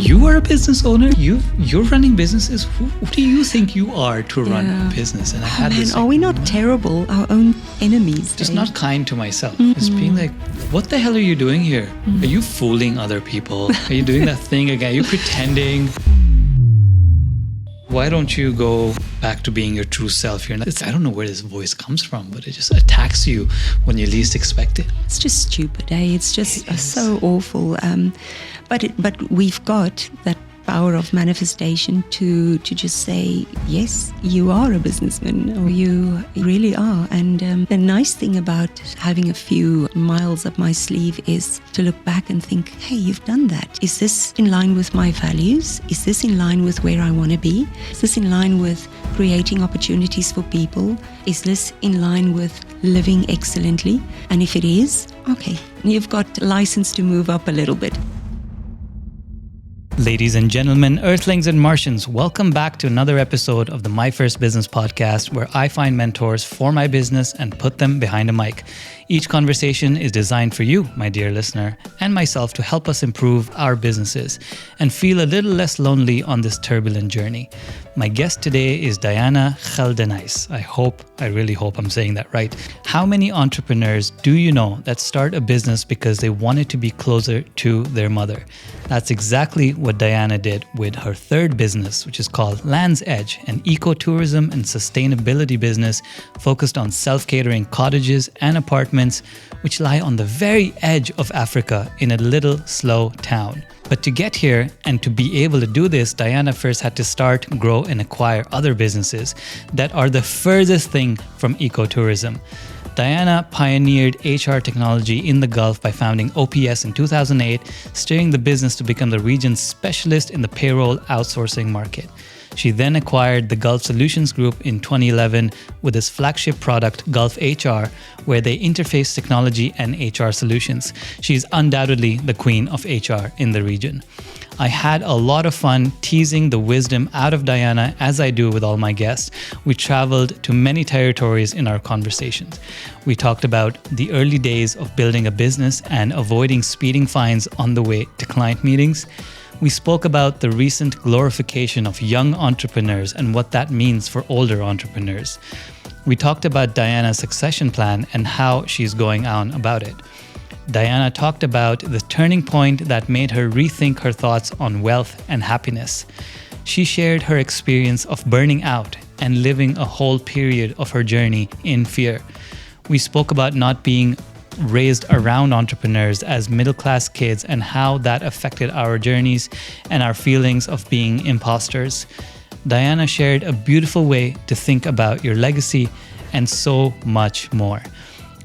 You are a business owner. You're running businesses. Who do you think you are to run a business? And I had this. Are we not terrible? Our own enemies. Just not kind to myself. Just being like, what the hell are you doing here? Are you fooling other people? Are you doing that thing again? Are you pretending? Why don't you go back to being your true self? I don't know where this voice comes from, but it just attacks you when you least expect it. It's just stupid, eh? It's just so awful. But we've got that power of manifestation to just say, yes, you are a businessman, or you really are. And the nice thing about having a few miles up my sleeve is to look back and think, hey, you've done that. Is this in line with my values? Is this in line with where I want to be? Is this in line with creating opportunities for people? Is this in line with living excellently? And if it is, okay, you've got license to move up a little bit. Ladies and gentlemen, Earthlings and Martians, welcome back to another episode of the My First Business podcast, where I find mentors for my business and put them behind a mic. Each conversation is designed for you, my dear listener, and myself to help us improve our businesses and feel a little less lonely on this turbulent journey. My guest today is Diana Geldenhuys. I really hope I'm saying that right. How many entrepreneurs do you know that start a business because they wanted to be closer to their mother? That's exactly what Diana did with her third business, which is called Land's Edge, an ecotourism and sustainability business focused on self-catering cottages and apartments which lie on the very edge of Africa in a little slow town. But to get here and to be able to do this, Diana first had to start, grow, and acquire other businesses that are the furthest thing from ecotourism. Diana pioneered HR technology in the Gulf by founding OPS in 2008, steering the business to become the region's specialist in the payroll outsourcing market. She then acquired the Gulf Solutions Group in 2011 with its flagship product, gulfHR, where they interface technology and HR solutions. She's undoubtedly the queen of HR in the region. I had a lot of fun teasing the wisdom out of Diana, as I do with all my guests. We traveled to many territories in our conversations. We talked about the early days of building a business and avoiding speeding fines on the way to client meetings. We spoke about the recent glorification of young entrepreneurs and what that means for older entrepreneurs. We talked about Diana's succession plan and how she's going on about it. Diana talked about the turning point that made her rethink her thoughts on wealth and happiness. She shared her experience of burning out and living a whole period of her journey in fear. We spoke about not being raised around entrepreneurs as middle-class kids and how that affected our journeys and our feelings of being imposters. Diana shared a beautiful way to think about your legacy and so much more.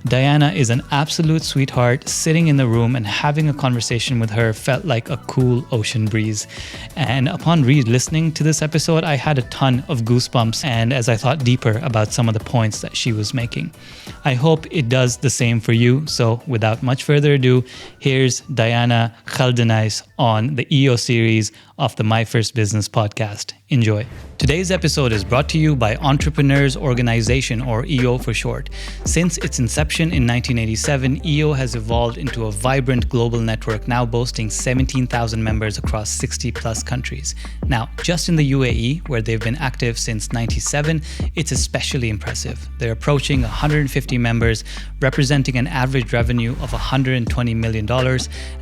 Diana is an absolute sweetheart. Sitting in the room and having a conversation with her felt like a cool ocean breeze. And upon listening to this episode, I had a ton of goosebumps, and as I thought deeper about some of the points that she was making. I hope it does the same for you. So without much further ado, here's Diana Geldenhuys on the EO series of the My First Business podcast. Enjoy. Today's episode is brought to you by Entrepreneurs Organization, or EO for short. Since its inception in 1987, EO has evolved into a vibrant global network now boasting 17,000 members across 60 plus countries. Now, just in the UAE, where they've been active since 97, it's especially impressive. They're approaching 150 members, representing an average revenue of $120 million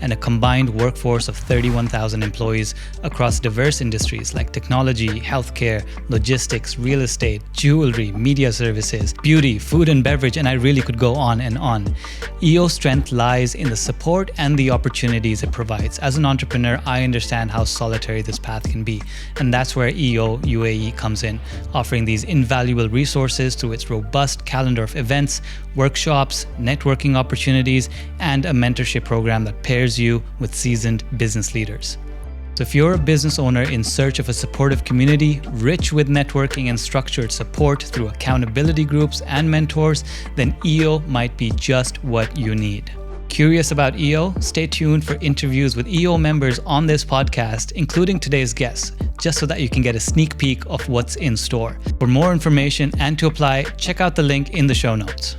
and a combined workforce of 31,000 employees across diverse industries like technology, healthcare, logistics, real estate, jewelry, media services, beauty, food and beverage, and I really could go on and on. EO's strength lies in the support and the opportunities it provides. As an entrepreneur, I understand how solitary this path can be, and that's where EO UAE comes in, offering these invaluable resources through its robust calendar of events, workshops, networking opportunities, and a mentorship program that pairs you with seasoned business leaders. So if you're a business owner in search of a supportive community, rich with networking and structured support through accountability groups and mentors, then EO might be just what you need. Curious about EO? Stay tuned for interviews with EO members on this podcast, including today's guests, just so that you can get a sneak peek of what's in store. For more information and to apply, check out the link in the show notes.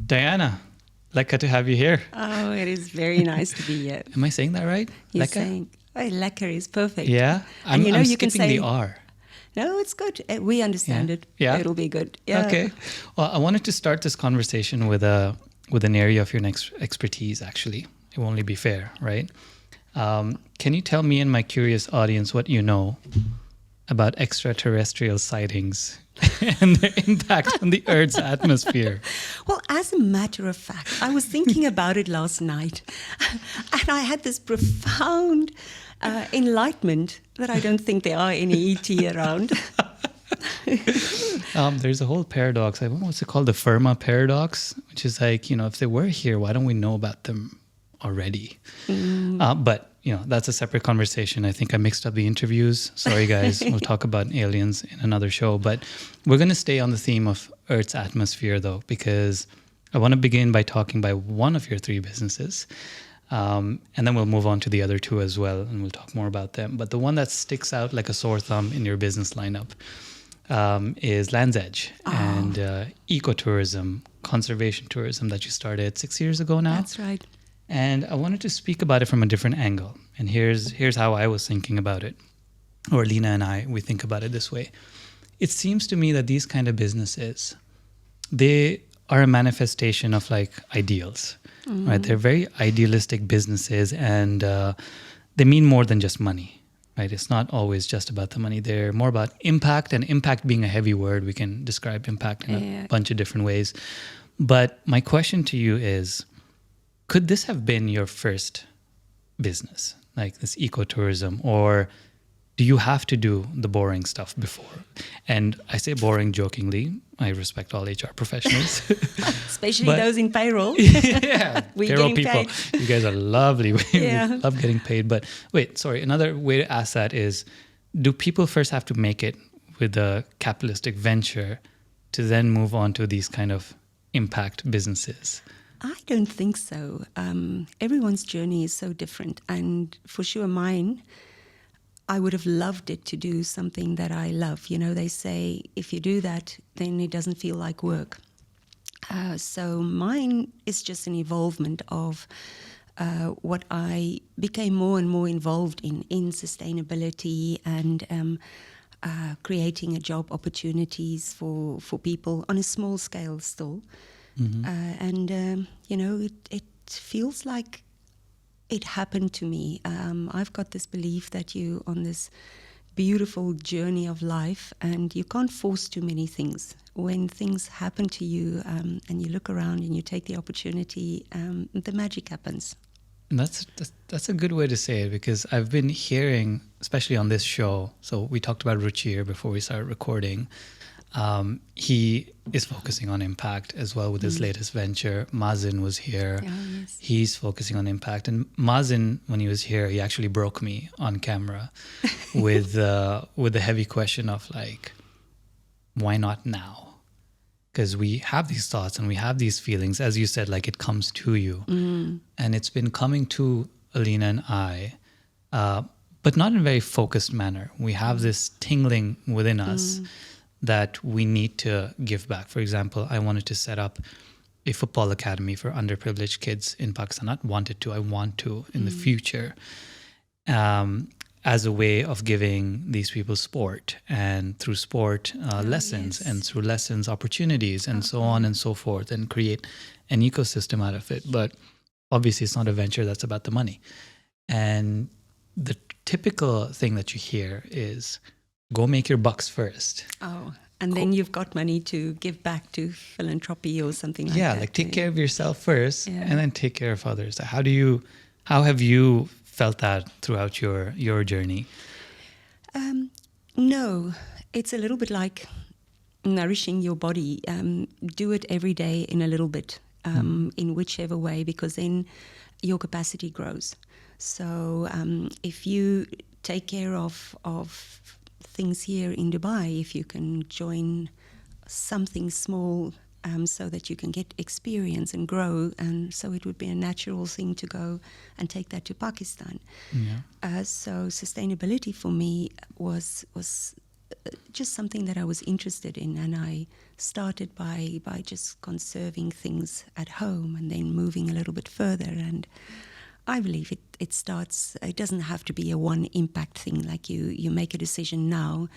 Diana, lekker to have you here. Oh, it is very nice to be here. Am I saying that right? You're Lekker? saying, lekker is perfect. Yeah? And you skipping can say the R. No, it's good. We understand it. Yeah. It'll be good. Yeah. Okay. Well, I wanted to start this conversation with an area of your next expertise, actually. It will only be fair, right? Can you tell me and my curious audience what you know about extraterrestrial sightings and their impact on the Earth's atmosphere? Well, as a matter of fact, I was thinking about it last night, and I had this profound enlightenment that I don't think there are any ET around. There's a whole paradox. I don't know what's it called, the Fermi paradox, which is like, if they were here, why don't we know about them already? But that's a separate conversation. I think I mixed up the interviews. Sorry, guys. We'll talk about aliens in another show. But we're going to stay on the theme of Earth's atmosphere, though, because I want to begin by talking by one of your three businesses. And then we'll move on to the other two as well, and we'll talk more about them. But the one that sticks out like a sore thumb in your business lineup is Land's Edge and ecotourism, conservation tourism that you started 6 years ago now. That's right. And I wanted to speak about it from a different angle. And here's how I was thinking about it. Or Lena and we think about it this way. It seems to me that these kind of businesses, they are a manifestation of like ideals, right? They're very idealistic businesses, and they mean more than just money, right? It's not always just about the money. They're more about impact, and impact being a heavy word, we can describe impact in a bunch of different ways. But my question to you is, could this have been your first business, like this ecotourism, or do you have to do the boring stuff before? And I say boring jokingly. I respect all HR professionals. Especially those in payroll. Yeah, We're payroll getting people. paid. You guys are lovely. We Yeah. love getting paid. But wait, sorry. Another way to ask that is, do people first have to make it with a capitalistic venture to then move on to these kind of impact businesses? I don't think so. Everyone's journey is so different. And for sure, mine, I would have loved it to do something that I love. They say if you do that, then it doesn't feel like work. So mine is just an evolvement of what I became more and more involved in sustainability and creating a job opportunities for people on a small scale still. And it feels like it happened to me. I've got this belief that you on this beautiful journey of life, and you can't force too many things. When things happen to you, and you look around and you take the opportunity, the magic happens. And that's a good way to say it, because I've been hearing, especially on this show, so we talked about Ruchir before we started recording. He is focusing on impact as well with his latest venture. Mazen was here. Oh, yes. He's focusing on impact. And Mazen, when he was here, he actually broke me on camera with the heavy question of like, why not now? Because we have these thoughts and we have these feelings, as you said, like it comes to you. And it's been coming to Alina and I, but not in a very focused manner. We have this tingling within us that we need to give back. For example, I wanted to set up a football academy for underprivileged kids in Pakistan. Not wanted to, I want to in the future, as a way of giving these people sport, and through sport lessons, and through lessons opportunities, and so on and so forth, and create an ecosystem out of it. But obviously it's not a venture that's about the money. And the typical thing that you hear is, go make your bucks first. Oh, and then you've got money to give back to philanthropy or something like that. Yeah, like take care of yourself first, Yeah. and then take care of others. How have you felt that throughout your journey? No, it's a little bit like nourishing your body. Do it every day in a little bit, in whichever way, because then your capacity grows. So if you take care of things here in Dubai, if you can join something small so that you can get experience and grow, and so it would be a natural thing to go and take that to Pakistan. Yeah. So sustainability for me was just something that I was interested in, and I started by just conserving things at home and then moving a little bit further. And I believe it starts, it doesn't have to be a one impact thing, like you make a decision now,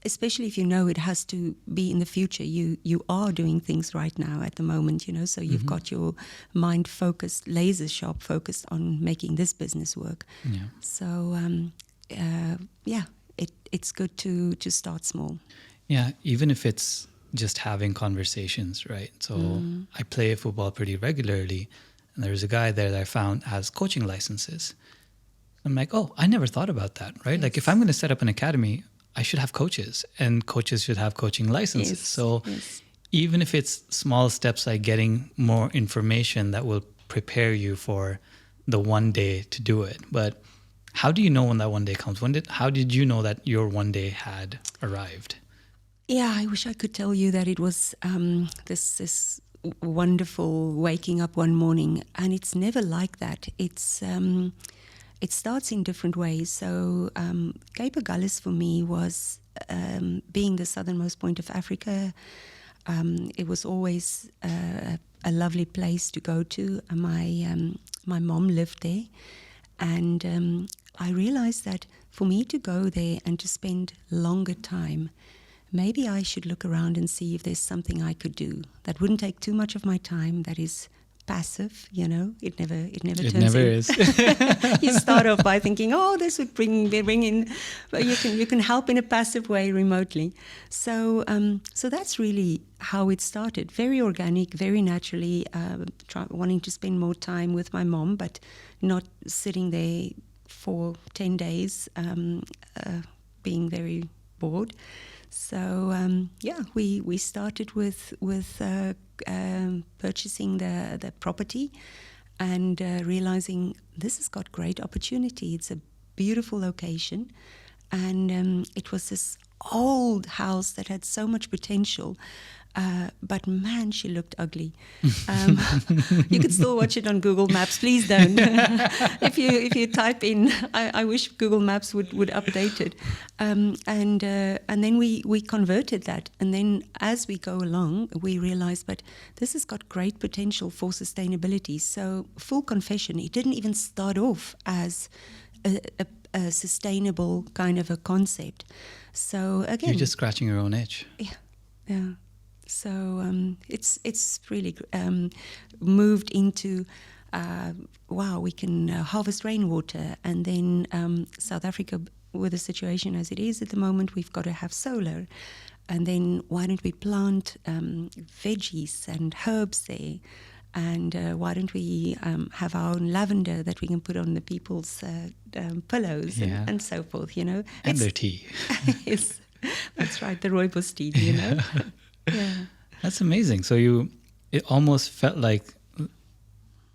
especially if you know it has to be in the future. You are doing things right now at the moment, so you've got your mind focused, laser sharp focused on making this business work. Yeah. So, it's good to start small. Yeah, even if it's just having conversations, right? So I play football pretty regularly, and there's a guy there that I found has coaching licenses. I'm like, oh, I never thought about that, right? Yes. Like if I'm going to set up an academy, I should have coaches, and coaches should have coaching licenses. Yes, So yes. even if it's small steps like getting more information that will prepare you for the one day to do it. But how do you know when that one day comes? How did you know that your one day had arrived? Yeah, I wish I could tell you that it was this wonderful waking up one morning, and it's never like that. It starts in different ways. So Cape Agulhas for me was being the southernmost point of Africa. It was always a lovely place to go to. My mom lived there, and I realized that for me to go there and to spend longer time, maybe I should look around and see if there's something I could do that wouldn't take too much of my time, that is passive, It never turns never in. is. You start off by thinking, oh, this would bring in, but you can help in a passive way remotely. So that's really how it started. Very organic, very naturally, wanting to spend more time with my mom, but not sitting there for 10 days, being very bored. So we started with purchasing the property and realizing this has got great opportunity. It's a beautiful location, and it was this old house that had so much potential. But man, she looked ugly. You could still watch it on Google Maps. Please don't. If you type in, I wish Google Maps would update it. And then we converted that. And then as we go along, we realized, but this has got great potential for sustainability. So full confession, it didn't even start off as a sustainable kind of a concept. So again, You're just scratching your own itch. Yeah. So it's really moved into we can harvest rainwater, and then South Africa, with the situation as it is at the moment, we've got to have solar, and then why don't we plant veggies and herbs there, and why don't we have our own lavender that we can put on the people's pillows and so forth, And their tea. Yes, that's right, the rooibos tea, Yeah. That's amazing. So it almost felt like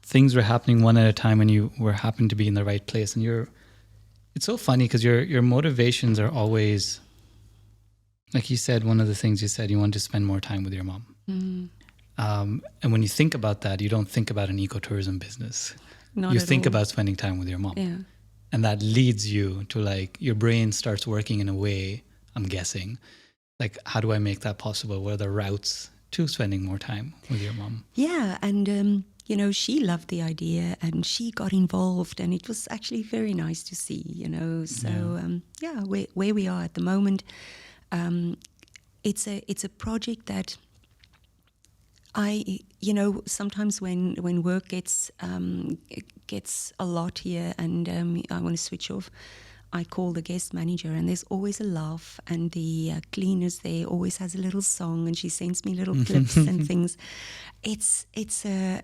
things were happening one at a time, and you happened to be in the right place. And it's so funny because your motivations are always, like you said, one of the things you said, you want to spend more time with your mom. Mm. And when you think about that, you don't think about an ecotourism business. You think about spending time with your mom. Yeah. And that leads you to, like, your brain starts working in a way, I'm guessing, like, how do I make that possible? What are the routes to spending more time with your mom? Yeah, and she loved the idea, and she got involved, and it was actually very nice to see, So where we are at the moment, it's a project that sometimes when work gets a lot here, and I want to switch off, I call the guest manager, and there's always a laugh, and the cleaners there always has a little song, and she sends me little clips and things. It's a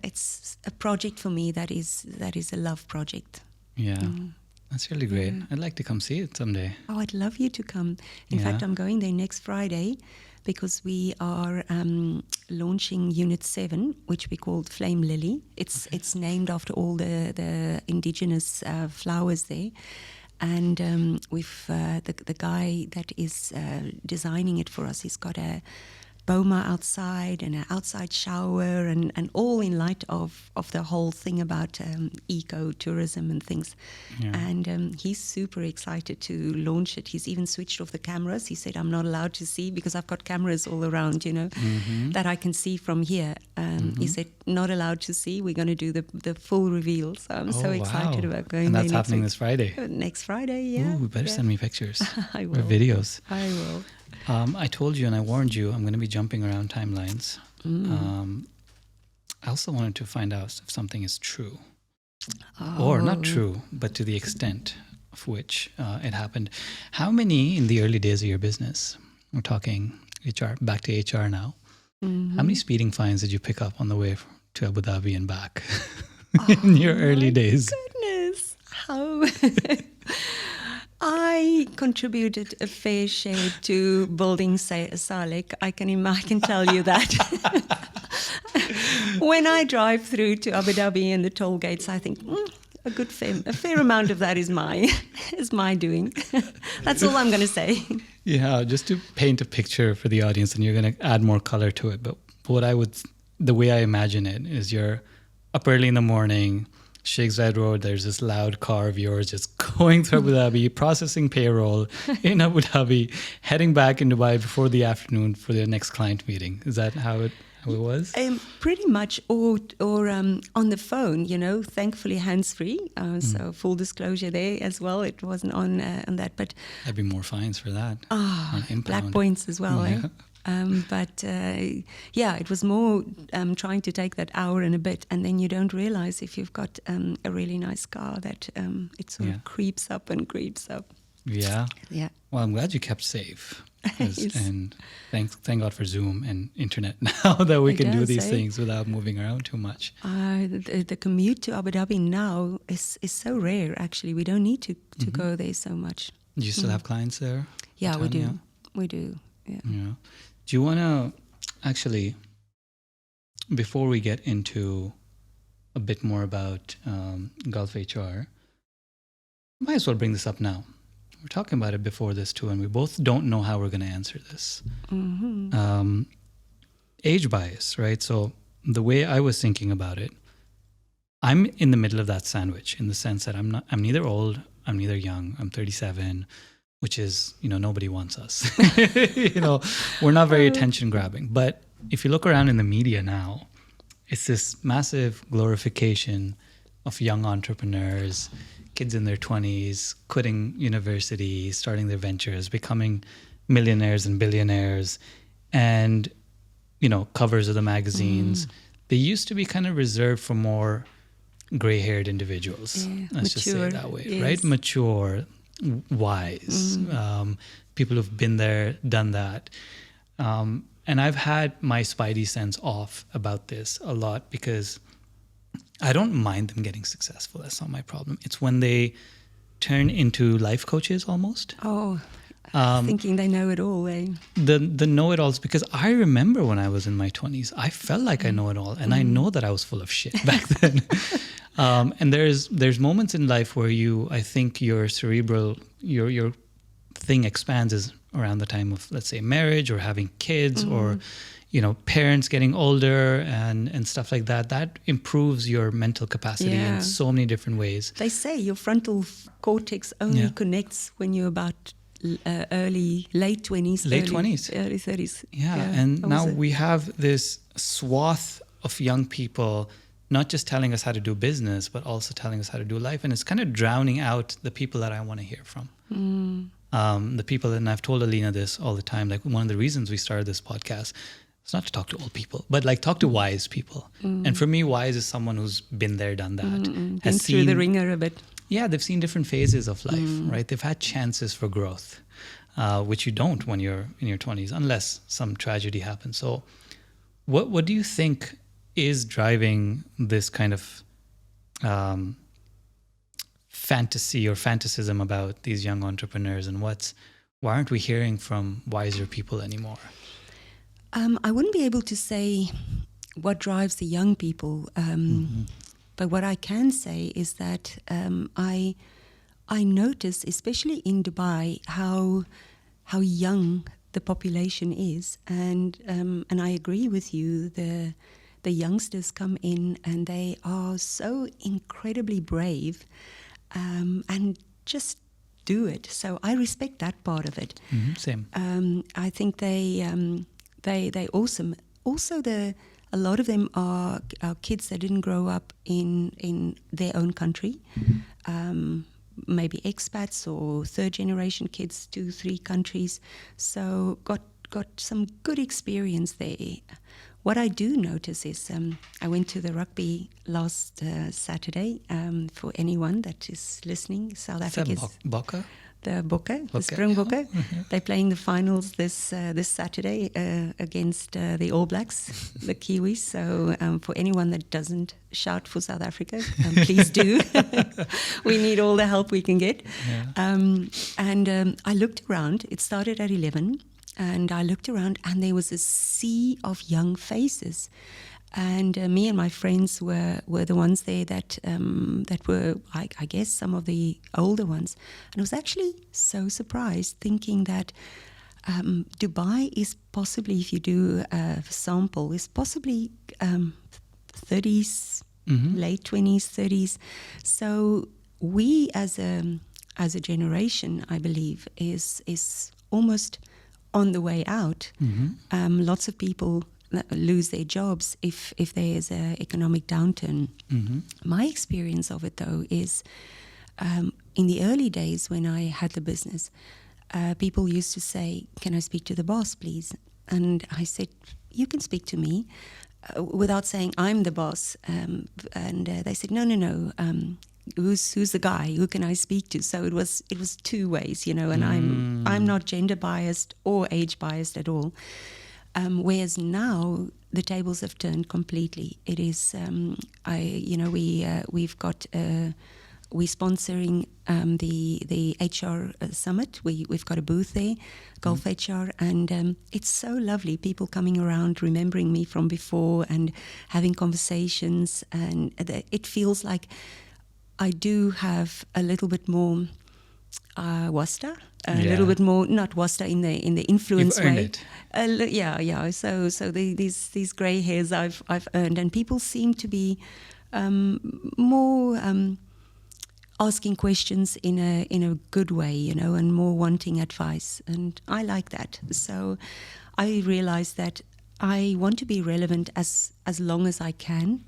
project for me that is a love project. Yeah, that's really great. I'd like to come see it someday. Oh, I'd love you to come. In fact, I'm going there next Friday because we are launching Unit 7, which we called Flame Lily. It's named after all the indigenous flowers there. And we've the guy that is designing it for us, he's got a boma outside and an outside shower and all in light of the whole thing about eco-tourism and things. Yeah. And he's super excited to launch it. He's even switched off the cameras. He said, I'm not allowed to see because I've got cameras all around, that I can see from here. He said, not allowed to see. We're going to do the full reveal. So I'm so excited about going and there. And that's happening this Friday. Next Friday, yeah. Ooh, better send me pictures. I will. Or videos. I will. I told you and I warned you I'm going to be jumping around timelines. I also wanted to find out if something is true. Or not true, but to the extent of which it happened. How many in the early days of your business, we're talking HR, back to HR now, how many speeding fines did you pick up on the way to Abu Dhabi and back in your early days? Goodness, how... I contributed a fair share to building Salek. I can tell you that. When I drive through to Abu Dhabi and the toll gates, I think a fair amount of that is my doing. That's all I'm going to say. Yeah, just to paint a picture for the audience, and you're going to add more color to it. But the way I imagine it is you're up early in the morning. Sheikh Zayed Road, there's this loud car of yours just going through Abu Dhabi, processing payroll in Abu Dhabi, heading back in Dubai before the afternoon for the next client meeting. Is that how it was? Pretty much, or on the phone, thankfully hands-free. So full disclosure there as well. It wasn't on that, but... There'd be more fines for that. Black points as well, yeah. But it was more trying to take that hour and a bit, and then you don't realize if you've got a really nice car that it sort of creeps up and creeps up. Yeah. Yeah. Well, I'm glad you kept safe. And thank God for Zoom and internet now that we can do these things without moving around too much. The commute to Abu Dhabi now is so rare, actually. We don't need to go there so much. Do you still have clients there? Yeah, we do. We do, yeah. Do you want to actually, before we get into a bit more about gulfHR, might as well bring this up now. We're talking about it before this too, and we both don't know how we're going to answer this. Age bias, right? So the way I was thinking about it, I'm in the middle of that sandwich in the sense that I'm neither old, I'm neither young, I'm 37, which is, nobody wants us. We're not very attention grabbing. But if you look around in the media now, it's this massive glorification of young entrepreneurs, kids in their 20s, quitting university, starting their ventures, becoming millionaires and billionaires, and, covers of the magazines. They used to be kind of reserved for more gray-haired individuals. Let's just say it that way, right? Mature, wise, people who've been there, done that. And I've had my spidey sense off about this a lot because I don't mind them getting successful. That's not my problem. It's when they turn into life coaches almost. Thinking they know it all, eh? The know-it-alls, because I remember when I was in my 20s, I felt like I know it all, and I know that I was full of shit back then. And there's moments in life where I think your cerebral, your thing expands is around the time of, let's say, marriage or having kids or, parents getting older and stuff like that. That improves your mental capacity in so many different ways. They say your frontal cortex only connects when you're about late 20s. Early 30s. Yeah. And now we have this swath of young people not just telling us how to do business, but also telling us how to do life. And it's kind of drowning out the people that I want to hear from. The people, and I've told Alina this all the time, like one of the reasons we started this podcast, it's not to talk to old people, but like talk to wise people. And for me, wise is someone who's been there, done that. Been through the ringer a bit. Yeah, they've seen different phases of life, right? They've had chances for growth, which you don't when you're in your 20s, unless some tragedy happens. So what do you think is driving this kind of fantasy or fantasism about these young entrepreneurs, and why aren't we hearing from wiser people anymore? I wouldn't be able to say what drives the young people, but what I can say is that I notice, especially in Dubai, how young the population is. And I agree with you. The youngsters come in and they are so incredibly brave, and just do it. So I respect that part of it. Same. I think they awesome. Also, a lot of them are kids that didn't grow up in their own country. Maybe expats or third generation kids, 2-3 countries. So got some good experience there. What I do notice is I went to the rugby last Saturday. For anyone that is listening, South Africa. Bokke? The Bokke, the Springbokke. They're playing the finals this Saturday against the All Blacks, the Kiwis. So for anyone that doesn't shout for South Africa, please do. We need all the help we can get. Yeah. I looked around. It started at 11. And I looked around, and there was a sea of young faces. And me and my friends were the ones there that were, I guess, some of the older ones. And I was actually so surprised, thinking that Dubai is possibly, if you do a sample, is possibly 30s, late 20s, 30s. So we as a generation, I believe, is almost on the way out. Lots of people lose their jobs if there is an economic downturn. My experience of it, though, is in the early days when I had the business, people used to say, "Can I speak to the boss, please?" And I said, "You can speak to me," without saying I'm the boss. And they said, "No. Who's the guy? Who can I speak to?" So it was 2 ways, you know. And I'm not gender biased or age biased at all. Whereas now the tables have turned completely. It is we're sponsoring the HR summit. We've got a booth there, gulfHR, and it's so lovely. People coming around, remembering me from before, and having conversations, and it feels like I do have a little bit more wasta, a little bit more, not wasta in the influence You've earned way. It. Yeah. So these grey hairs I've earned, and people seem to be more asking questions in a good way, you know, and more wanting advice, and I like that. So I realized that I want to be relevant as long as I can.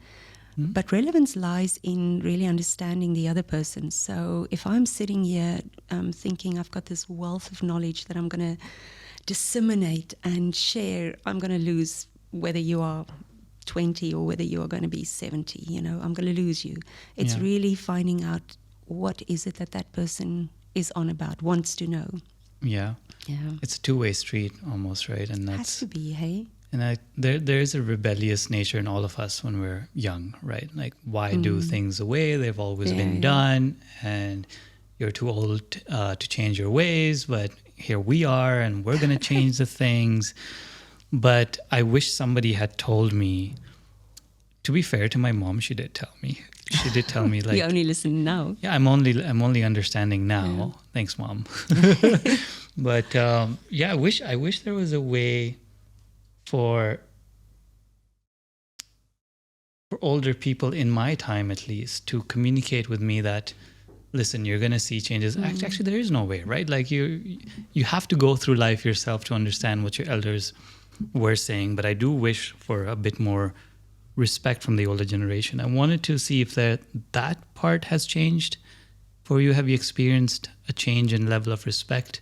But relevance lies in really understanding the other person. So if I'm sitting here thinking I've got this wealth of knowledge that I'm going to disseminate and share, I'm going to lose whether you are 20 or whether you are going to be 70, you know, I'm going to lose you. It's really finding out what is it that person is on about, wants to know. Yeah. It's a two-way street almost, right? And that's has to be, hey? And there is a rebellious nature in all of us when we're young, right? Like, why do things the way they've always been done? And you're too old to change your ways, but here we are, and we're going to change the things. But I wish somebody had told me. To be fair to my mom, she did tell me. She did tell me, like, you only listen now. Yeah, I'm only understanding now. Yeah. Thanks, Mom. But I wish there was a way for older people in my time, at least, to communicate with me that, listen, you're going to see changes. Actually, there is no way, right? Like, you have to go through life yourself to understand what your elders were saying. But I do wish for a bit more respect from the older generation. I wanted to see if that part has changed for you. Have you experienced a change in level of respect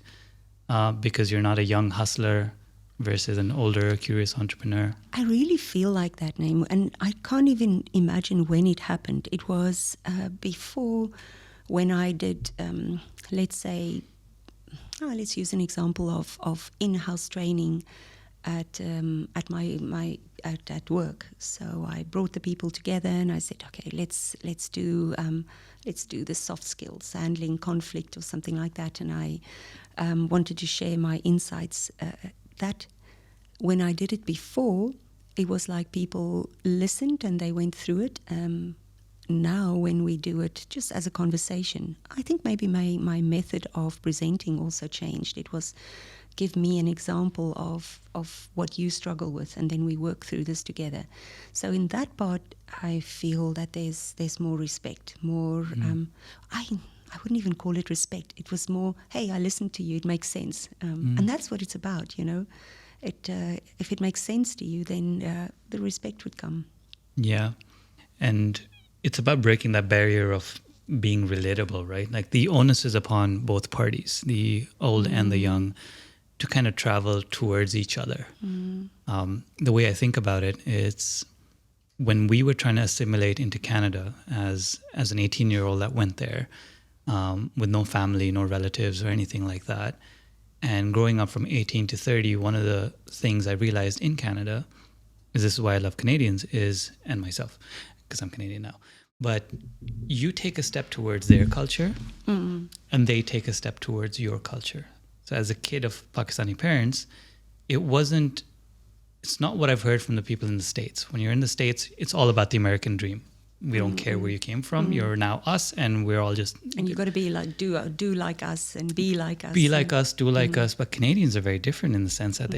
because you're not a young hustler versus an older, curious entrepreneur? I really feel like that, Name, and I can't even imagine when it happened. It was before, when I did, let's use an example of in-house training at work. So I brought the people together, and I said, okay, let's do the soft skills, handling conflict or something like that. And I wanted to share my insights. That when I did it before, it was like people listened and they went through it. Now when we do it just as a conversation, I think maybe my method of presenting also changed. It was give me an example of what you struggle with, and then we work through this together. So in that part, I feel that there's more respect, more. I wouldn't even call it respect. It was more, hey, I listened to you. It makes sense, and that's what it's about. If it makes sense to you, then the respect would come. Yeah, and it's about breaking that barrier of being relatable, right? Like the onus is upon both parties, the old and the young, to kind of travel towards each other. The way I think about it, it's when we were trying to assimilate into Canada as an 18-year-old that went there with no family, no relatives or anything like that. And growing up from 18 to 30, one of the things I realized in Canada is this is why I love Canadians and myself, because I'm Canadian now. But you take a step towards their culture and they take a step towards your culture. So as a kid of Pakistani parents, it's not what I've heard from the people in the States. When you're in the States, it's all about the American dream. We don't care where you came from. You're now us, and we're all just... And you've got to be like, do like us and be like us. Be like us, do like us. But Canadians are very different in the sense that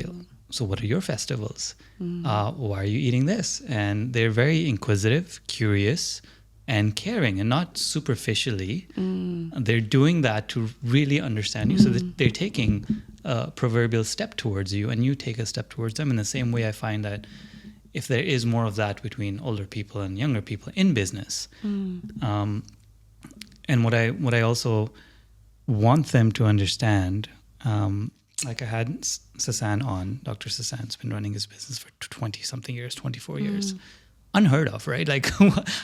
so what are your festivals? Why are you eating this? And they're very inquisitive, curious, and caring, and not superficially. They're doing that to really understand you. So they're taking a proverbial step towards you, and you take a step towards them. In the same way, I find that if there is more of that between older people and younger people in business, and what I also want them to understand, like I had Sasan on, Dr. Sasan's been running his business for 20-something years, 24 years. Unheard of, right? Like,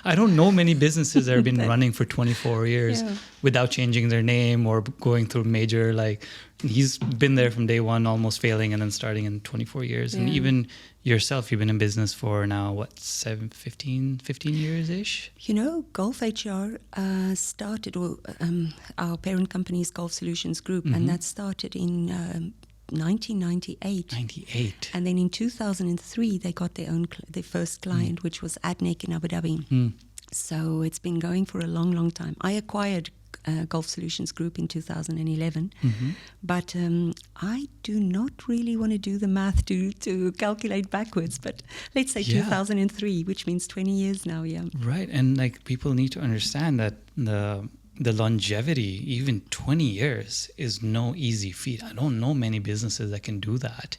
I don't know many businesses that have been running for 24 years without changing their name or going through major, like, he's been there from day one, almost failing, and then starting in 24 years. And even yourself, you've been in business for now, 15 years-ish? gulfHR started, or our parent company is Gulf Solutions Group, and that started in 1998. And then in 2003, they got their first client, which was Adnec in Abu Dhabi. So it's been going for a long, long time. I acquired Gulf Solutions Group in 2011, but I do not really want to do the math to calculate backwards, but let's say 2003, which means 20 years now, Right, and like people need to understand that the longevity, even 20 years, is no easy feat. I don't know many businesses that can do that.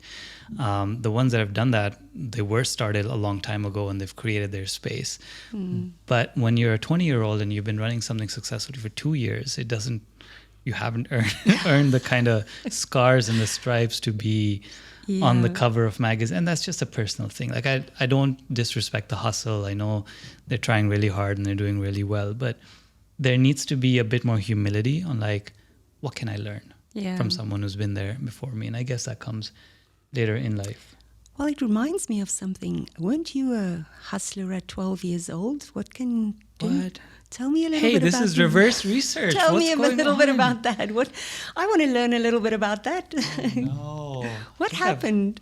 The ones that have done that, they were started a long time ago and they've created their space. But when you're a 20-year-old and you've been running something successfully for 2 years, you haven't earned the kind of scars and the stripes to be on the cover of magazines. And that's just a personal thing. Like I don't disrespect the hustle. I know they're trying really hard and they're doing really well, but there needs to be a bit more humility on like, what can I learn from someone who's been there before me? And I guess that comes later in life. Well, it reminds me of something. Weren't you a hustler at 12 years old? What can you do? What? Tell me a little bit about Hey, this is reverse research. Tell me a little bit about that. I want to learn a little bit about that. No. What happened?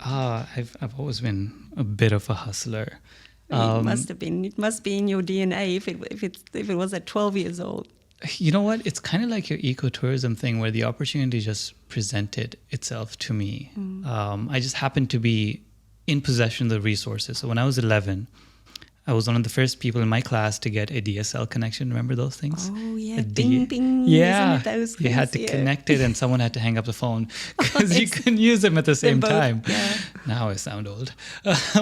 I've always been a bit of a hustler. It must have been. It must be in your DNA if it was at 12 years old. You know what? It's kind of like your ecotourism thing where the opportunity just presented itself to me. I just happened to be in possession of the resources. So when I was 11, I was one of the first people in my class to get a DSL connection. Remember those things? Oh, yeah. Bing, bing. Yeah. Isn't it those you had to connect it and someone had to hang up the phone because you couldn't use them at the same time. Yeah. Now I sound old.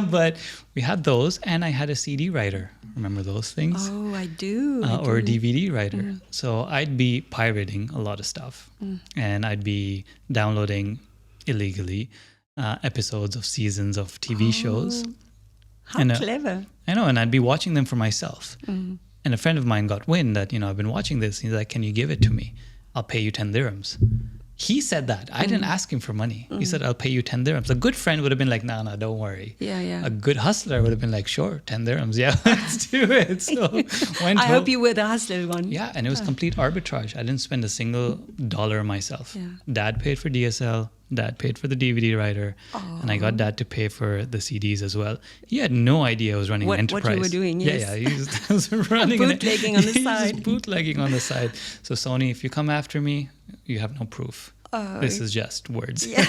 But we had those, and I had a CD writer. Remember those things? Oh, I do. Or a DVD writer. So I'd be pirating a lot of stuff. And I'd be downloading illegally episodes of seasons of TV shows. How clever. I know, and I'd be watching them for myself. And a friend of mine got wind that, I've been watching this. He's like, can you give it to me? I'll pay you 10 dirhams. He said that. I didn't ask him for money. He said, I'll pay you 10 dirhams. A good friend would have been like, no, don't worry. Yeah. A good hustler would have been like, sure, 10 dirhams. Yeah, let's do it. So I hope you were the hustler one. Yeah, and it was complete arbitrage. I didn't spend a single dollar myself. Yeah. Dad paid for DSL. Dad paid for the DVD writer, and I got Dad to pay for the CDs as well. He had no idea I was running an enterprise. What you were doing, yes. Yeah, he was running bootlegging on the side. Bootlegging on the side. So Sony, if you come after me, you have no proof. This is just words. Yeah.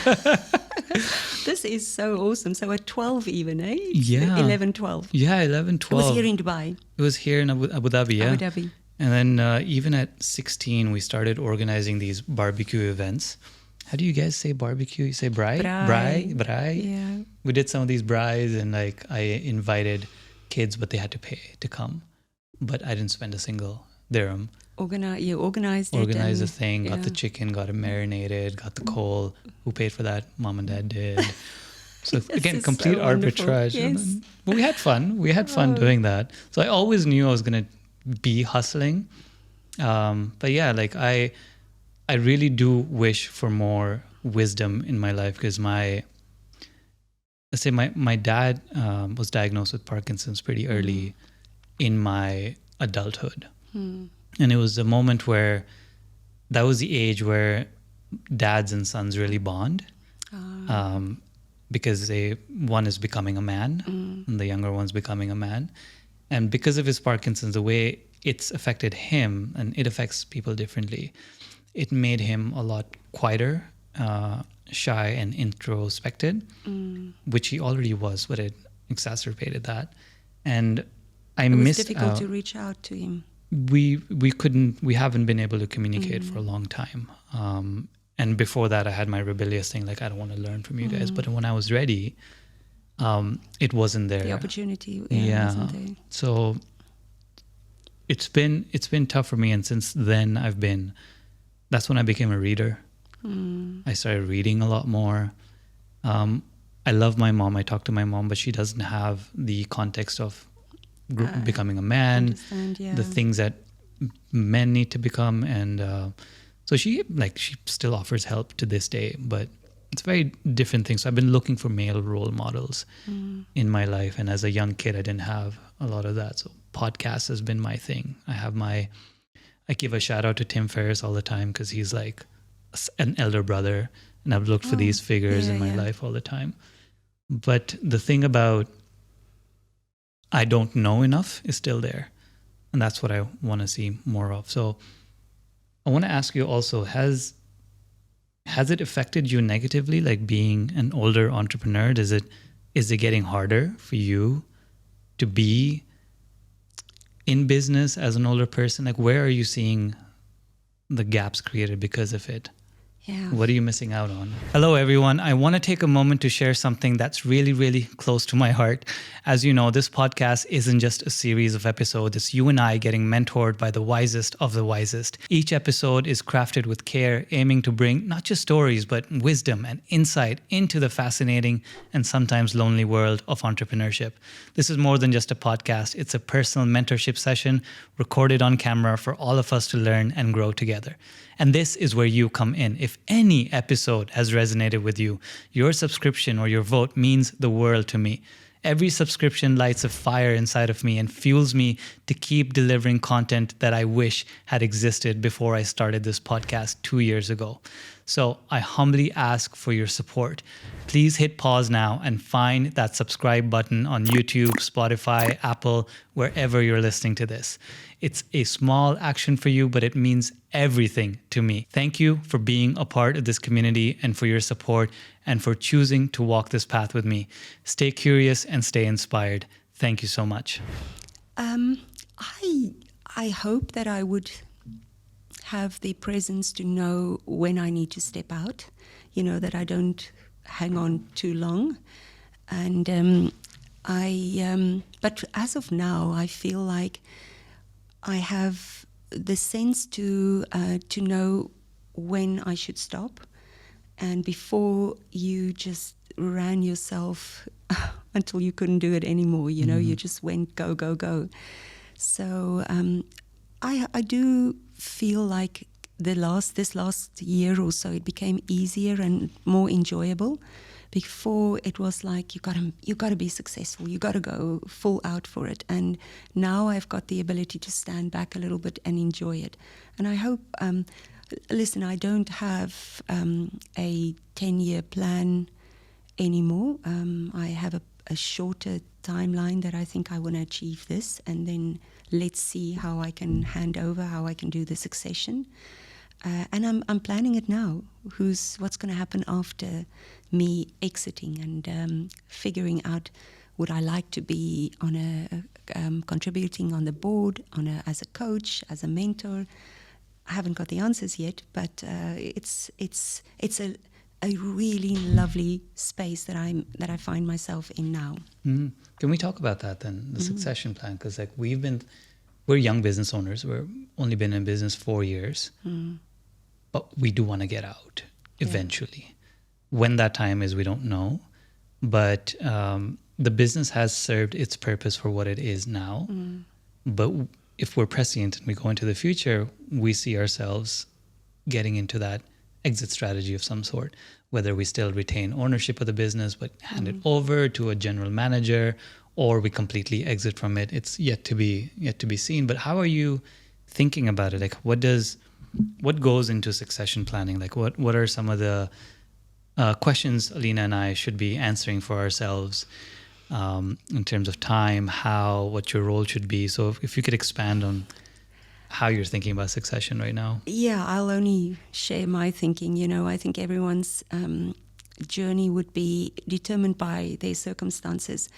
This is so awesome. So at 12 even, eh? Yeah. 11, 12. Yeah, 11, 12. It was here in Dubai. It was here in Abu Dhabi, yeah. Abu Dhabi. And then even at 16, we started organizing these barbecue events. How do you guys say barbecue? You say braai? Braai? Yeah. We did some of these braais, and like I invited kids, but they had to pay to come. But I didn't spend a single dirham. You organized it. Organized the thing, got the chicken, got it marinated, got the coal. Who paid for that? Mom and dad did. So again, complete so arbitrage. Yes. But we had fun. We had fun doing that. So I always knew I was going to be hustling. But yeah, like I really do wish for more wisdom in my life, because my dad was diagnosed with Parkinson's pretty early in my adulthood. And it was a moment where that was the age where dads and sons really bond. Because one is becoming a man and the younger one's becoming a man. And because of his Parkinson's, the way it's affected him, and it affects people differently, it made him a lot quieter, shy and introspected, which he already was, but it exacerbated that. And it was difficult to reach out to him. We haven't been able to communicate for a long time. And before that, I had my rebellious thing, like, I don't want to learn from you guys. But when I was ready, it wasn't there. The opportunity wasn't there. So it's been tough for me. And since then, that's when I became a reader. I started reading a lot more. I love my mom. I talk to my mom, but she doesn't have the context of becoming a man, the things that men need to become. And so she still offers help to this day, but it's a very different thing. So I've been looking for male role models in my life. And as a young kid, I didn't have a lot of that. So podcast has been my thing. I give a shout out to Tim Ferriss all the time, because he's like an elder brother. And I've looked for these figures in my life all the time. But the thing about I don't know enough is still there. And that's what I want to see more of. So I want to ask you also, has it affected you negatively, like being an older entrepreneur? Is it getting harder for you to be in business as an older person? Like, where are you seeing the gaps created because of it? Yeah. What are you missing out on? Hello, everyone. I want to take a moment to share something that's really, really close to my heart. As you know, this podcast isn't just a series of episodes. It's you and I getting mentored by the wisest of the wisest. Each episode is crafted with care, aiming to bring not just stories, but wisdom and insight into the fascinating and sometimes lonely world of entrepreneurship. This is more than just a podcast. It's a personal mentorship session recorded on camera for all of us to learn and grow together. And this is where you come in. If any episode has resonated with you, your subscription or your vote means the world to me. Every subscription lights a fire inside of me and fuels me to keep delivering content that I wish had existed before I started this podcast 2 years ago. So I humbly ask for your support. Please hit pause now and find that subscribe button on YouTube, Spotify, Apple, wherever you're listening to this. It's a small action for you, but it means everything to me. Thank you for being a part of this community and for your support and for choosing to walk this path with me. Stay curious and stay inspired. Thank you so much. I hope that I would have the presence to know when I need to step out, that I don't hang on too long. And but as of now, I feel like I have the sense to know when I should stop, and before you just ran yourself until you couldn't do it anymore. You just went go. So I do feel like this last year or so, it became easier and more enjoyable. Before it was like you got to be successful, you got to go full out for it, and now I've got the ability to stand back a little bit and enjoy it. And I hope, listen, I don't have a 10-year plan anymore. I have a shorter timeline that I think I want to achieve this, and then let's see how I can hand over, how I can do the succession. And I'm planning it now. What's going to happen after me exiting, and figuring out, would I like to be on contributing on the board, as a coach, as a mentor. I haven't got the answers yet, but it's a really lovely space that I find myself in now. Mm. Can we talk about that then, the succession plan? Because we're young business owners. We're only been in business 4 years, but we do want to get out eventually. Yeah. When that time is, we don't know, but the business has served its purpose for what it is now. But if we're prescient and we go into the future, we see ourselves getting into that exit strategy of some sort, whether we still retain ownership of the business but hand it over to a general manager, or we completely exit from it. It's yet to be seen. But how are you thinking about it? Like, what goes into succession planning? Like, what are some of the questions Alina and I should be answering for ourselves in terms of time, what your role should be? So if you could expand on how you're thinking about succession right now. Yeah, I'll only share my thinking. I think everyone's journey would be determined by their circumstances.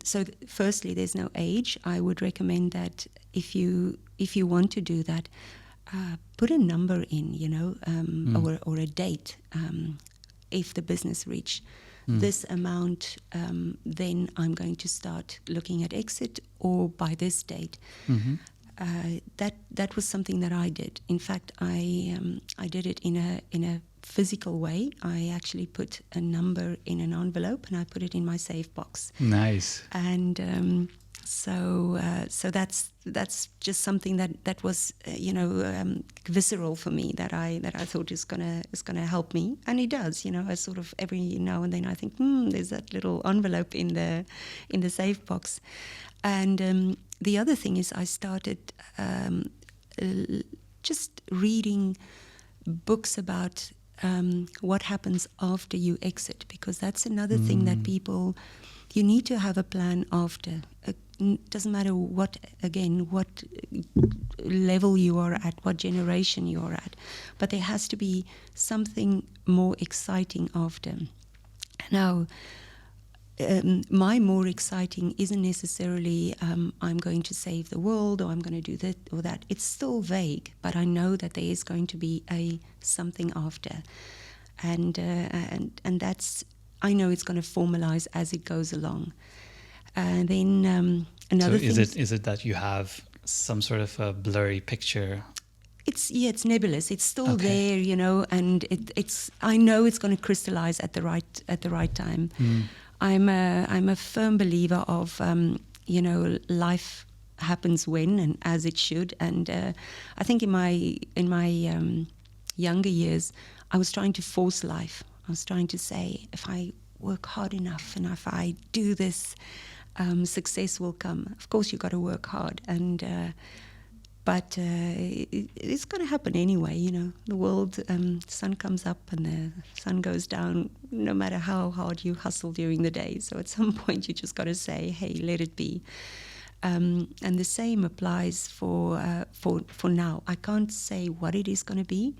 So firstly, there's no age. I would recommend that if you want to do that, put a number in, or a date. If the business reach this amount, then I'm going to start looking at exit, or by this date. That was something that I did. In fact, I did it in a physical way. I actually put a number in an envelope and I put it in my safe box. Nice. And so that's just something that was visceral for me, that I thought is gonna help me, and it does. I sort of every now and then I think there's that little envelope in the safe box. And the other thing is, I started just reading books about what happens after you exit, because that's another thing that you need to have a plan after. It doesn't matter what level you are at, what generation you are at, but there has to be something more exciting after. Now, my more exciting isn't necessarily I'm going to save the world, or I'm going to do that or that. It's still vague, but I know that there is going to be something after, and that's, I know it's going to formalize as it goes along. And then another thing. So is it that you have some sort of a blurry picture? It's nebulous. It's still there, and it's. I know it's going to crystallize at the right time. I'm a firm believer of life happens when and as it should. And I think in my younger years, I was trying to force life. I was trying to say, if I work hard enough and if I do this, success will come. Of course, you got to work hard, but it's going to happen anyway. The world, sun comes up and the sun goes down, no matter how hard you hustle during the day. So at some point, you just got to say, "Hey, let it be." And the same applies for now. I can't say what it is going to be.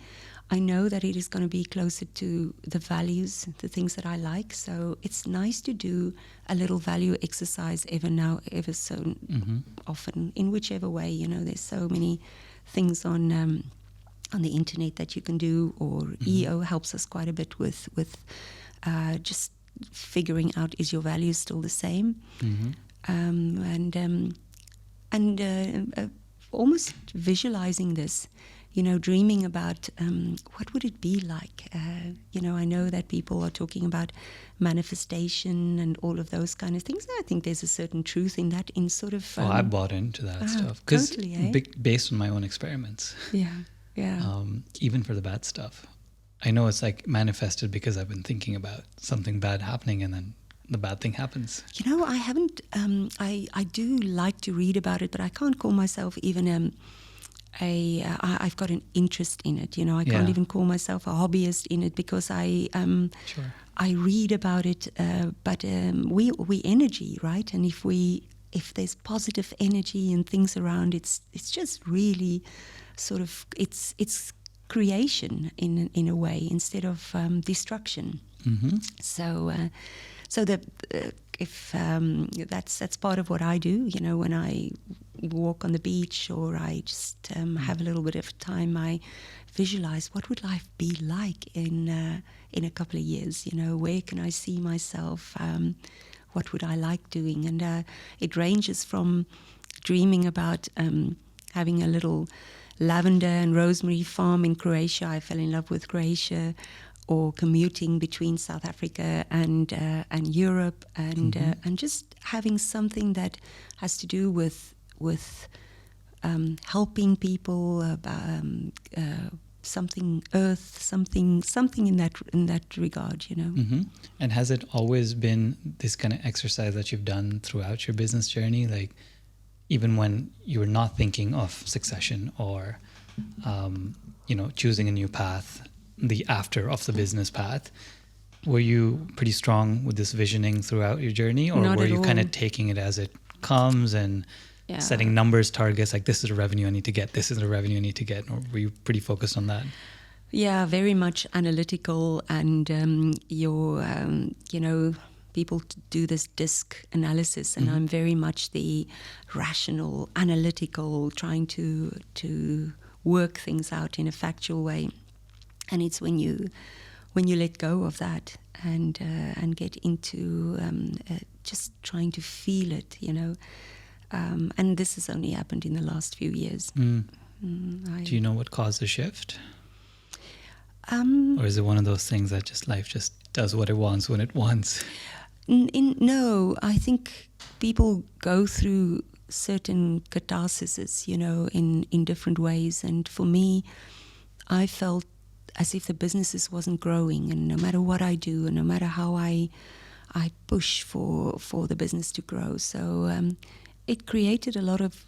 I know that it is going to be closer to the values, the things that I like. So it's nice to do a little value exercise ever so often, in whichever way. There's so many things on the internet that you can do, or EO helps us quite a bit with just figuring out, is your value still the same? And almost visualizing this, dreaming about what would it be like. I know that people are talking about manifestation and all of those kind of things. I think there's a certain truth in that, in sort of... I bought into that stuff. Because totally, based on my own experiments. Yeah. Even for the bad stuff. I know it's like manifested because I've been thinking about something bad happening, and then the bad thing happens. I haven't... I do like to read about it, but I can't call myself even... I've got an interest in it. I can't even call myself a hobbyist in it, because I read about it. But we energy, right? And if there's positive energy and things around, it's just really sort of it's creation in a way instead of destruction. So that if that's part of what I do, when I walk on the beach or I just have a little bit of time, I visualize what would life be like in a couple of years. Where can I see myself? What would I like doing? And it ranges from dreaming about having a little lavender and rosemary farm in Croatia. I fell in love with Croatia. Or commuting between South Africa and Europe, and just having something that has to do with helping people, something earth, something in that regard, And has it always been this kind of exercise that you've done throughout your business journey, like even when you were not thinking of succession or choosing a new path? The after of the business path, were you pretty strong with this visioning throughout your journey, or Not were at you all. kind of taking it as it comes and setting numbers, targets, like this is the revenue I need to get, this is the revenue I need to get, or were you pretty focused on that? Yeah, very much analytical, and people do this DISC analysis, and I'm very much the rational, analytical, trying to work things out in a factual way. And it's when you let go of that and get into just trying to feel it, and this has only happened in the last few years. Do you know what caused the shift? Or is it one of those things that just life just does what it wants when it wants? No, I think people go through certain catharsises, in different ways. And for me, I felt as if the businesses wasn't growing, and no matter what I do, and no matter how I push for the business to grow, so it created a lot of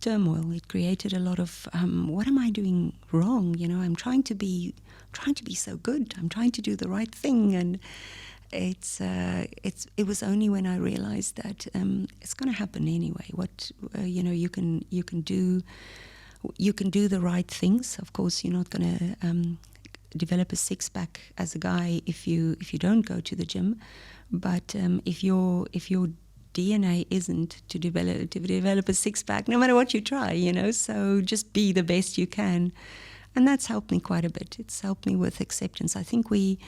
turmoil. It created a lot of what am I doing wrong? I'm trying to be so good. I'm trying to do the right thing, and it was only when I realized that it's going to happen anyway. What you can do. You can do the right things. Of course, you're not going to develop a six-pack as a guy if you don't go to the gym. But if your DNA isn't to develop a six-pack, no matter what you try, so just be the best you can. And that's helped me quite a bit. It's helped me with acceptance. I think we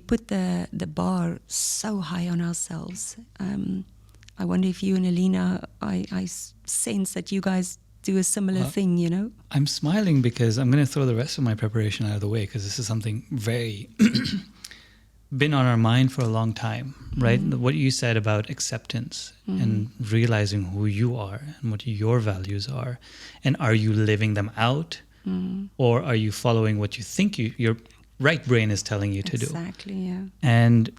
put the bar so high on ourselves. I wonder if you and Alina, I sense that you guys do a similar thing, I'm smiling because I'm going to throw the rest of my preparation out of the way, because this is something very been on our mind for a long time, right? What you said about acceptance and realizing who you are and what your values are, and are you living them out, or are you following what you think your right brain is telling you to do? Exactly, yeah. And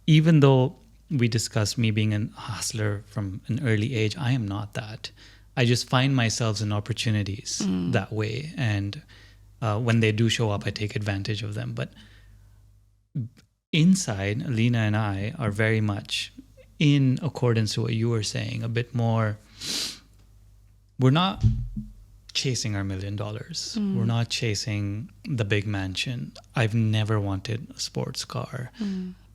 even though we discussed me being a hustler from an early age, I am not that. I just find myself in opportunities that way. And when they do show up, I take advantage of them. But inside, Alina and I are very much in accordance to what you were saying, a bit more, we're not chasing our $1 million. We're not chasing the big mansion. I've never wanted a sports car.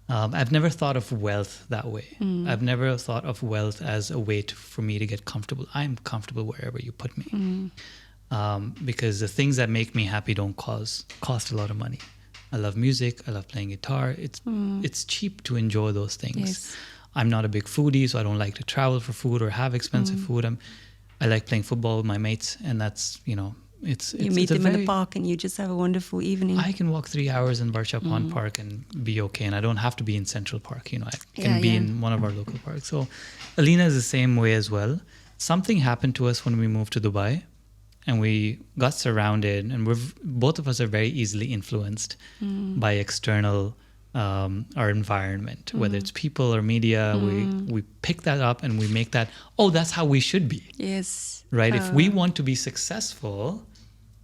I've never thought of wealth that way. I've never thought of wealth as a way for me to get comfortable. I'm comfortable wherever you put me. Because the things that make me happy don't cost a lot of money. I love music. I love playing guitar. It's cheap to enjoy those things. Yes. I'm not a big foodie, so I don't like to travel for food or have expensive food. I like playing football with my mates, and that's, it's you meet them in the park and you just have a wonderful evening. I can walk 3 hours in Barcha Pond Park and be okay, and I don't have to be in Central Park. I can be in one of our local parks. So Alina is the same way as well. Something happened to us when we moved to Dubai, and we got surrounded, and both of us are very easily influenced by external our environment, whether it's people or media. We pick that up and we make that, that's how we should be. Yes. Right? If we want to be successful,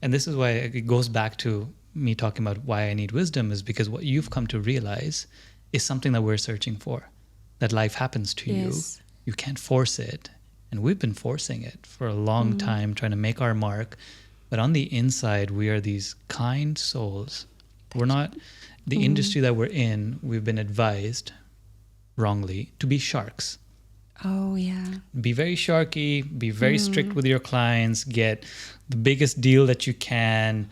and this is why it goes back to me talking about why I need wisdom, is because what you've come to realize is something that we're searching for, that life happens to you. You can't force it. And we've been forcing it for a long time, trying to make our mark, but on the inside, we are these kind souls. We're not, the industry that we're in, we've been advised wrongly to be sharks. Oh, yeah. Be very sharky, be very strict with your clients, get the biggest deal that you can,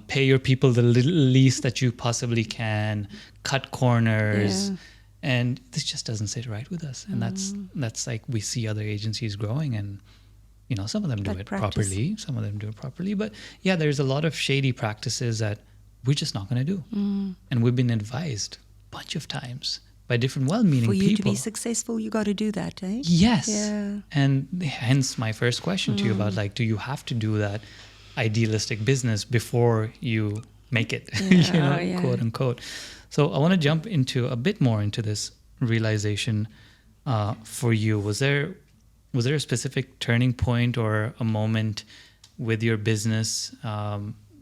pay your people the least that you possibly can, cut corners. Yeah. And this just doesn't sit right with us. And that's like, we see other agencies growing, and you know, some of them do it properly, some of them do it properly. But yeah, there's a lot of shady practices that we're just not going to do. And we've been advised a bunch of times by different well-meaning people. For you to be successful, you got to do that, eh? Yes. Yeah. And hence my first question to you about, like, do you have to do that idealistic business before you make it, you know, quote unquote. So I want to jump into a bit more into this realization for you. Was there a specific turning point or a moment with your business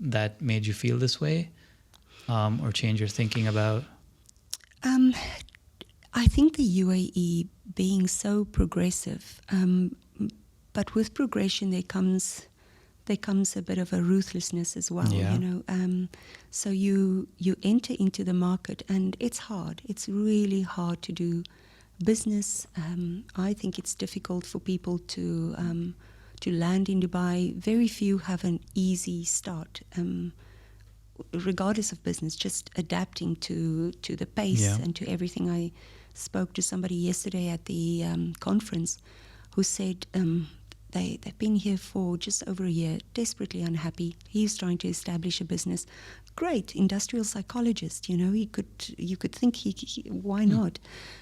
that made you feel this way, or change your thinking about? I think the UAE being so progressive, but with progression there comes a bit of a ruthlessness as well. Yeah. You know, so you enter into the market, and it's hard. It's really hard to do business. I think it's difficult for people to land in Dubai. Very few have an easy start, regardless of business. Just adapting to the pace and to everything. I spoke to somebody yesterday at the conference who said they've been here for just over a year, desperately unhappy. He's trying to establish a business. Great industrial psychologist, you know. You could think why not?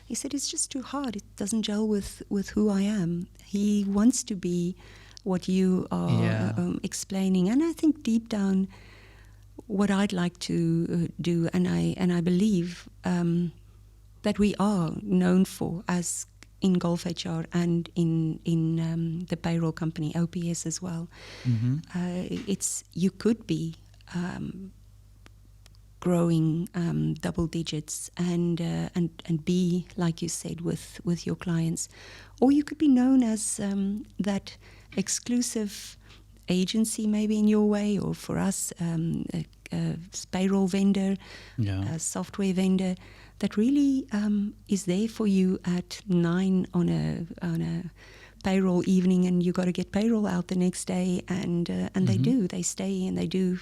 He said it's just too hard. It doesn't gel with who I am. He wants to be what you are explaining, and I think deep down, what I'd like to do, and I believe that we are known for as in gulfHR and in the payroll company OPS as well. It's you could be growing double digits and be, like you said, with your clients, or you could be known as that exclusive agency, maybe in your way, or for us, a payroll vendor, a software vendor that really is there for you at 9 on a payroll evening, and you got to get payroll out the next day, and they stay and they do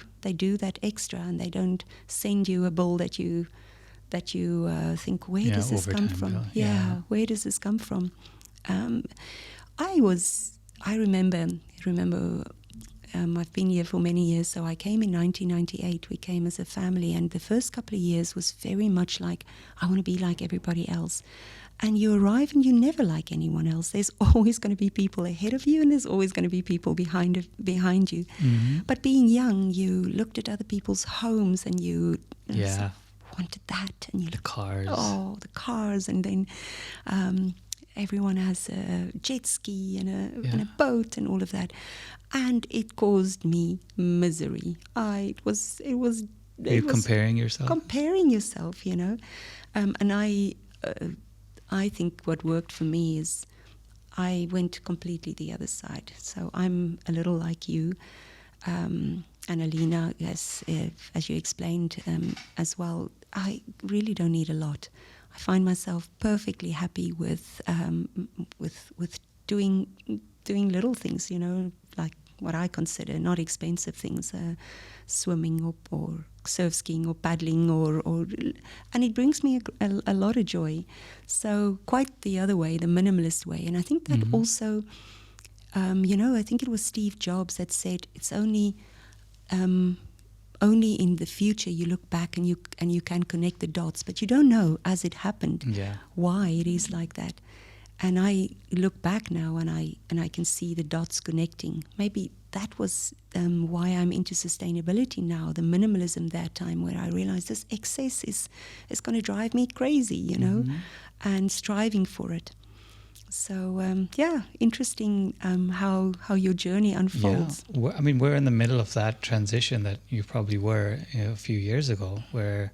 that extra, and they don't send you a bill that you think, where does this come from? Where does this come from? I remember. I've been here for many years, so I came in 1998. We came as a family, and the first couple of years was very much like, I want to be like everybody else. And you arrive and you're never like anyone else. There's always going to be people ahead of you, and there's always going to be people behind you. But being young, you looked at other people's homes and you wanted that. And the cars. Oh, the cars. And then everyone has a jet ski and a boat and all of that. And it caused me misery. It was comparing yourself? Comparing yourself, you know. And I think what worked for me is I went completely the other side. So I'm a little like you, and Alina, as you explained as well. I really don't need a lot. I find myself perfectly happy with doing little things, you know, like what I consider not expensive things, swimming or surf skiing or paddling and it brings me a lot of joy. So quite the other way, the minimalist way. And I think that also, I think it was Steve Jobs that said it's only in the future you look back and you can connect the dots, but you don't know as it happened why it is like that. And I look back now and I can see the dots connecting. Maybe that was why I'm into sustainability now, the minimalism that time, where I realized this excess is going to drive me crazy, you know, and striving for it. So, interesting how your journey unfolds. Yeah. I mean, we're in the middle of that transition that you probably were a few years ago, where,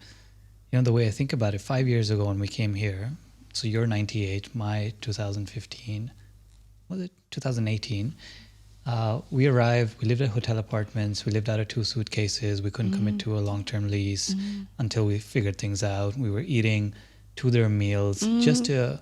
you know, the way I think about it, 5 years ago when we came here, so you're 98, my 2015, was it 2018? We arrived, we lived at hotel apartments, we lived out of 2 suitcases, we couldn't commit to a long-term lease until we figured things out. We were eating 2 dirham meals just to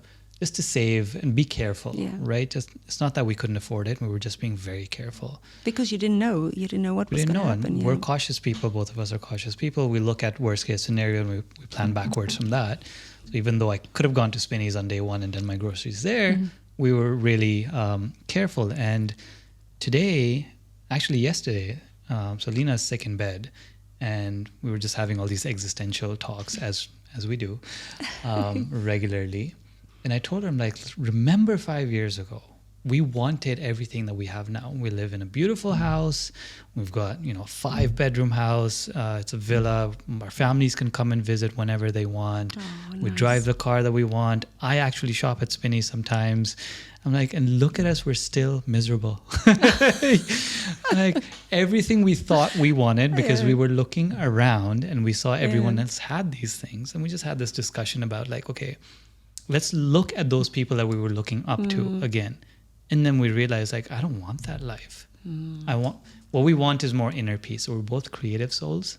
save and be careful, right? Just it's not that we couldn't afford it, we were just being very careful. Because you didn't know what was going to happen. And we're cautious people, both of us are cautious people. We look at worst case scenario and we plan backwards from that. So even though I could have gone to Spinneys on day one and done my groceries there, we were really careful. And yesterday, so Lena's sick in bed, and we were just having all these existential talks as we do regularly. And I told her, I'm like, remember 5 years ago, we wanted everything that we have now. We live in a beautiful house. We've got, a 5-bedroom house. It's a villa. Our families can come and visit whenever they want. We drive the car that we want. I actually shop at Spinney sometimes. I'm like, and look at us, we're still miserable. Like everything we thought we wanted, because we were looking around and we saw everyone else had these things. And we just had this discussion about like, okay, let's look at those people that we were looking up to again. And then we realized, like, I don't want that life. What we want is more inner peace. So we're both creative souls.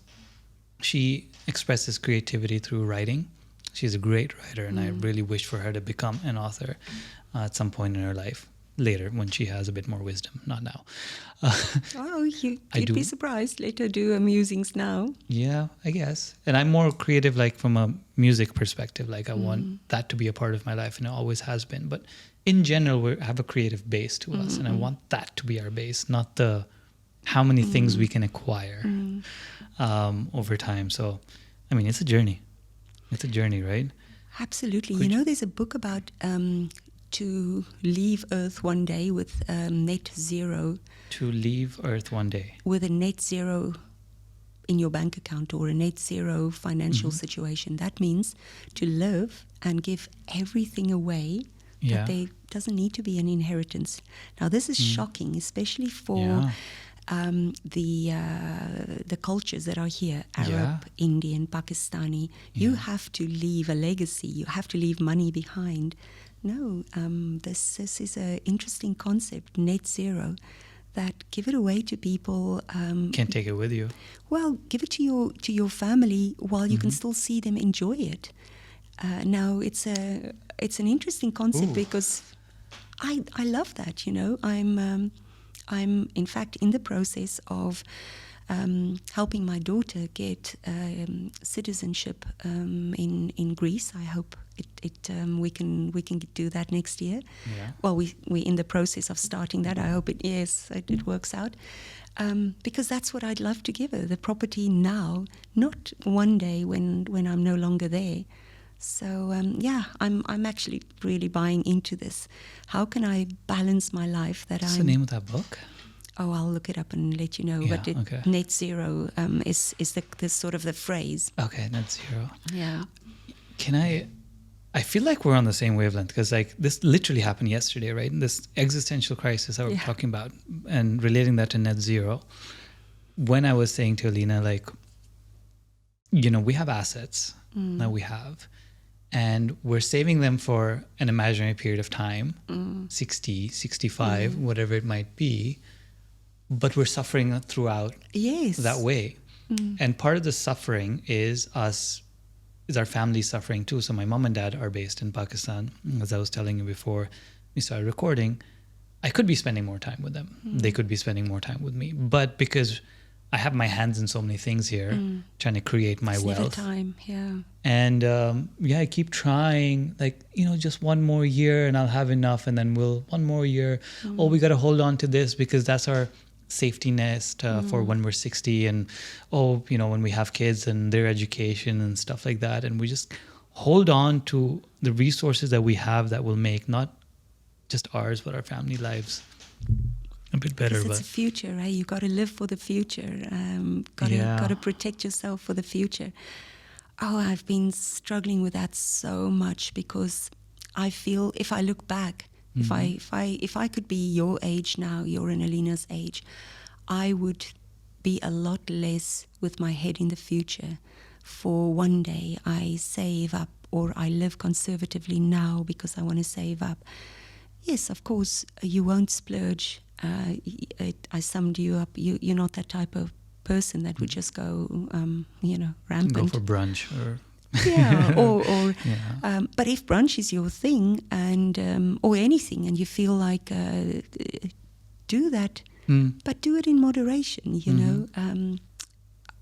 She expresses creativity through writing. She's a great writer, and I really wish for her to become an author at some point in her life. Later, when she has a bit more wisdom, not now. You'd be surprised. Let her do her musings now. Yeah, I guess. And I'm more creative, like from a music perspective. Like I want that to be a part of my life, and it always has been. But in general, we have a creative base to us, and I want that to be our base, not the how many things we can acquire over time. So, I mean, it's a journey. It's a journey, right? Absolutely. There's a book about to leave Earth one day with net zero. To leave Earth one day. With a net zero in your bank account or a net zero financial situation. That means to live and give everything away. That there doesn't need to be an inheritance. Now, this is shocking, especially for the cultures that are here, Arab, Indian, Pakistani. You have to leave a legacy. You have to leave money behind. No, this is an interesting concept, net zero, that give it away to people. Can't take it with you. Well, give it to your family while you can still see them enjoy it. Now, it's an interesting concept because I love that. I'm in fact in the process of helping my daughter get citizenship in Greece. I hope we can do that next year. Yeah. Well, we're in the process of starting that. I hope it works out, because that's what I'd love to give her, the property now, not one day when I'm no longer there. So I'm actually really buying into this. How can I balance my life What's the name of that book? Oh, I'll look it up and let you know. Yeah, but okay. Net zero is the sort of the phrase. Okay, net zero. Yeah. I feel like we're on the same wavelength, because like this literally happened yesterday, right? This existential crisis that we're talking about, and relating that to net zero. When I was saying to Alina, like, we have assets that we have, and we're saving them for an imaginary period of time, 60, 65, whatever it might be, but we're suffering throughout that way. And part of the suffering is our family suffering too. So my mom and dad are based in Pakistan. As I was telling you before we started recording, I could be spending more time with them. They could be spending more time with me. But because I have my hands in so many things here, trying to create my wealth. Time, And I keep trying, like, just one more year and I'll have enough, and then one more year. Oh, we got to hold on to this because that's our safety nest for when we're 60, and when we have kids and their education and stuff like that. And we just hold on to the resources that we have that will make not just ours, but our family lives a bit better. Because it's a future, right? You got to live for the future. Got to protect yourself for the future. Oh, I've been struggling with that so much, because I feel if I look back, if I could be your age now, you're in Alina's age, I would be a lot less with my head in the future. For one day I save up, or I live conservatively now because I want to save up. Yes, of course, you won't splurge I summed you up. You're not that type of person that would just go, rampant. Go for brunch or... Yeah, or Yeah. but if brunch is your thing, and or anything, and you feel like do that, but do it in moderation. You know,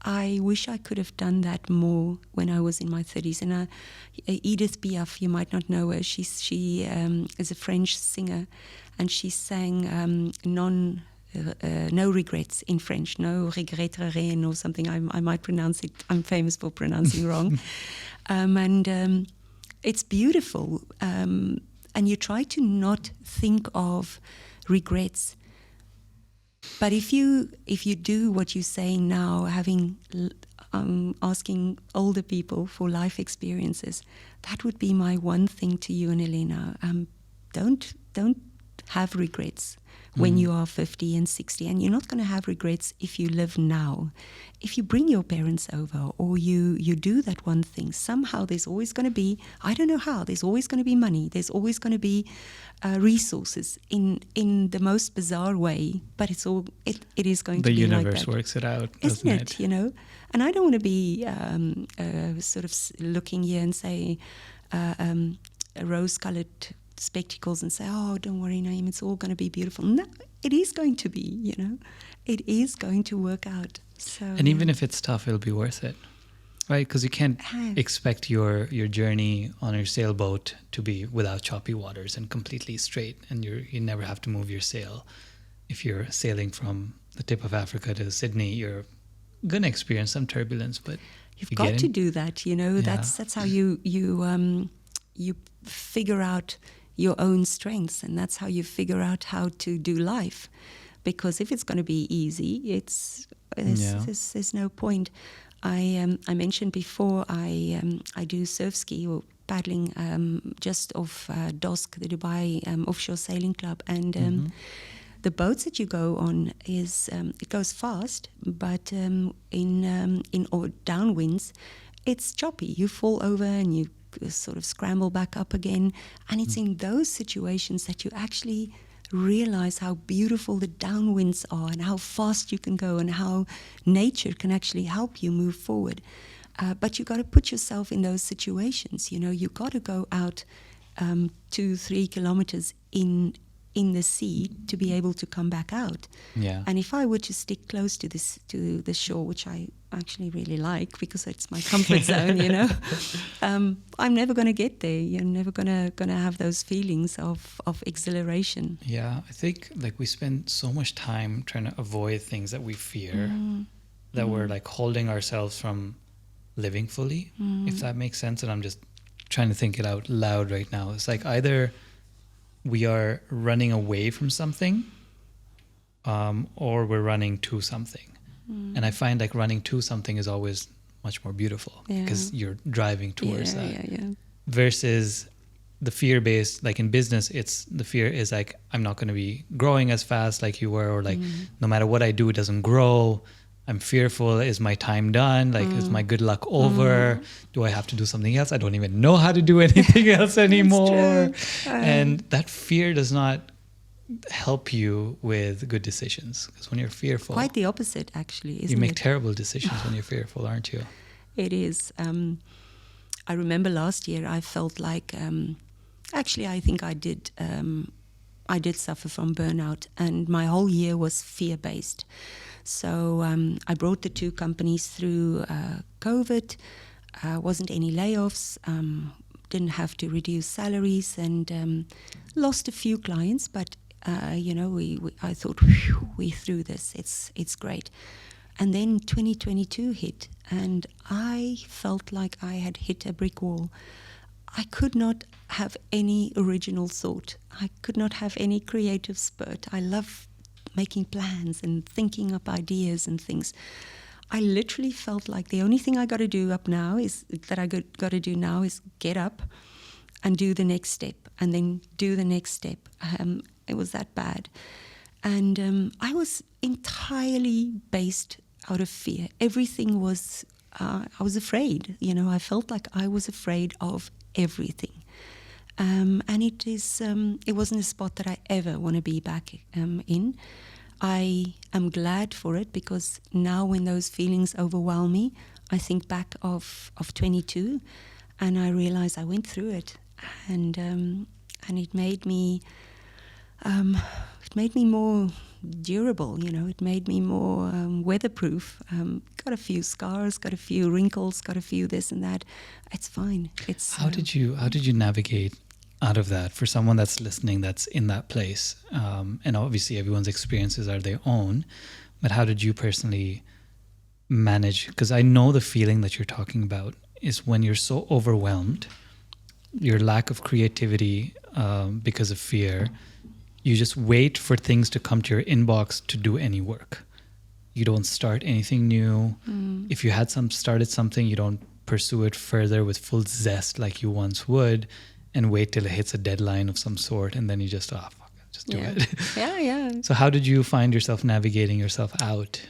I wish I could have done that more when I was in my 30s. And Edith Piaf, you might not know her. She is a French singer, and she sang no regrets in French, no regretter rien or something. I might pronounce it. I'm famous for pronouncing wrong, and it's beautiful. And you try to not think of regrets. But if you do what you're saying now, having asking older people for life experiences, that would be my one thing to you and Elena. Don't have regrets when you are 50 and 60, and you're not going to have regrets if you live now. If you bring your parents over, or you do that one thing, somehow there's always going to be, I don't know how, there's always going to be money, there's always going to be resources in the most bizarre way, but it is going to be like that. The universe works it out, doesn't it? You know, and I don't want to be sort of looking here and say rose-colored spectacles and say, oh, don't worry, Naeem, it's all going to be beautiful. No, it is going to be, you know. It is going to work out. So, and even if it's tough, it'll be worth it, right? Because you can't expect your journey on your sailboat to be without choppy waters and completely straight, and you never have to move your sail. If you're sailing from the tip of Africa to Sydney, you're going to experience some turbulence, but you've got to do that, you know. Yeah. That's how you figure out your own strengths, and that's how you figure out how to do life. Because if it's going to be easy, there's no point. I mentioned before I do surf ski or paddling just off DOSC, the Dubai Offshore Sailing Club, and the boats that you go on is it goes fast, but in downwinds, it's choppy. You fall over and you sort of scramble back up again, and it's in those situations that you actually realize how beautiful the downwinds are and how fast you can go and how nature can actually help you move forward. But you got to put yourself in those situations. You know, you got to go out 2-3 kilometers in the sea to be able to come back out. Yeah. And if I were to stick close to the shore, which I actually really like because it's my comfort zone, you know, I'm never going to get there. You're never going to have those feelings of exhilaration. Yeah, I think like we spend so much time trying to avoid things that we fear that we're like holding ourselves from living fully, if that makes sense. And I'm just trying to think it out loud right now. It's like either we are running away from something or we're running to something. And I find like running to something is always much more beautiful because you're driving towards that. Versus the fear-based, like in business, it's the fear is like, I'm not going to be growing as fast like you were, or like no matter what I do, it doesn't grow. I'm fearful. Is my time done? Like, is my good luck over? Do I have to do something else? I don't even know how to do anything else anymore. And that fear does not help you with good decisions, because when you're fearful, quite the opposite, actually, isn't it? You make terrible decisions when you're fearful, aren't you? It is. I remember last year I felt like, actually, I think I did suffer from burnout, and my whole year was fear-based. So I brought the 2 companies through COVID. Wasn't any layoffs. Didn't have to reduce salaries, and lost a few clients. But you know, I thought, we through this. It's great. And then 2022 hit, and I felt like I had hit a brick wall. I could not have any original thought. I could not have any creative spurt. I love making plans and thinking up ideas and things. I literally felt like the only thing I got to do now is get up and do the next step, and then do the next step. It was that bad. And I was entirely based out of fear. Everything was, I was afraid. You know, I felt like I was afraid of everything. and it wasn't a spot that I ever want to be back in. I am glad for it, because now when those feelings overwhelm me, I think back of 22, and I realize I went through it, and it made me more durable. It made me more weatherproof. Got a few scars, got a few wrinkles, got a few this and that. It's fine. How did you navigate out of that, for someone that's listening that's in that place? And obviously everyone's experiences are their own, but how did you personally manage? Because I know the feeling that you're talking about is when you're so overwhelmed, your lack of creativity because of fear, you just wait for things to come to your inbox to do any work. You don't start anything new. If you had started something, you don't pursue it further with full zest like you once would, and wait till it hits a deadline of some sort, and then you just, fuck it, just do it. Yeah. So how did you find yourself navigating yourself out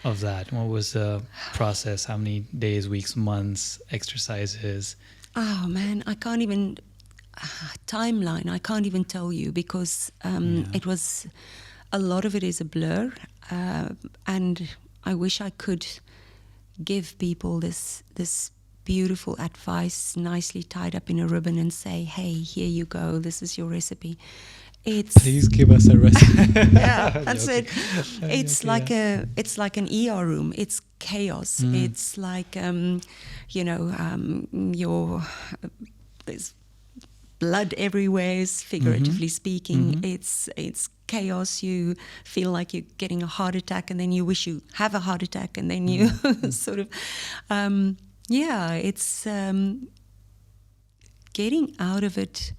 of that? What was the process? How many days, weeks, months, exercises? Oh man, I can't even timeline. I can't even tell you, because it was, a lot of it is a blur, and I wish I could give people this beautiful advice, nicely tied up in a ribbon, and say, "Hey, here you go. This is your recipe." Please give us a recipe. Yeah, that's it. It's like it's like an ER room. It's chaos. It's like there's blood everywhere, figuratively speaking. It's chaos. You feel like you're getting a heart attack, and then you wish you have a heart attack, and then you sort of it's getting out of it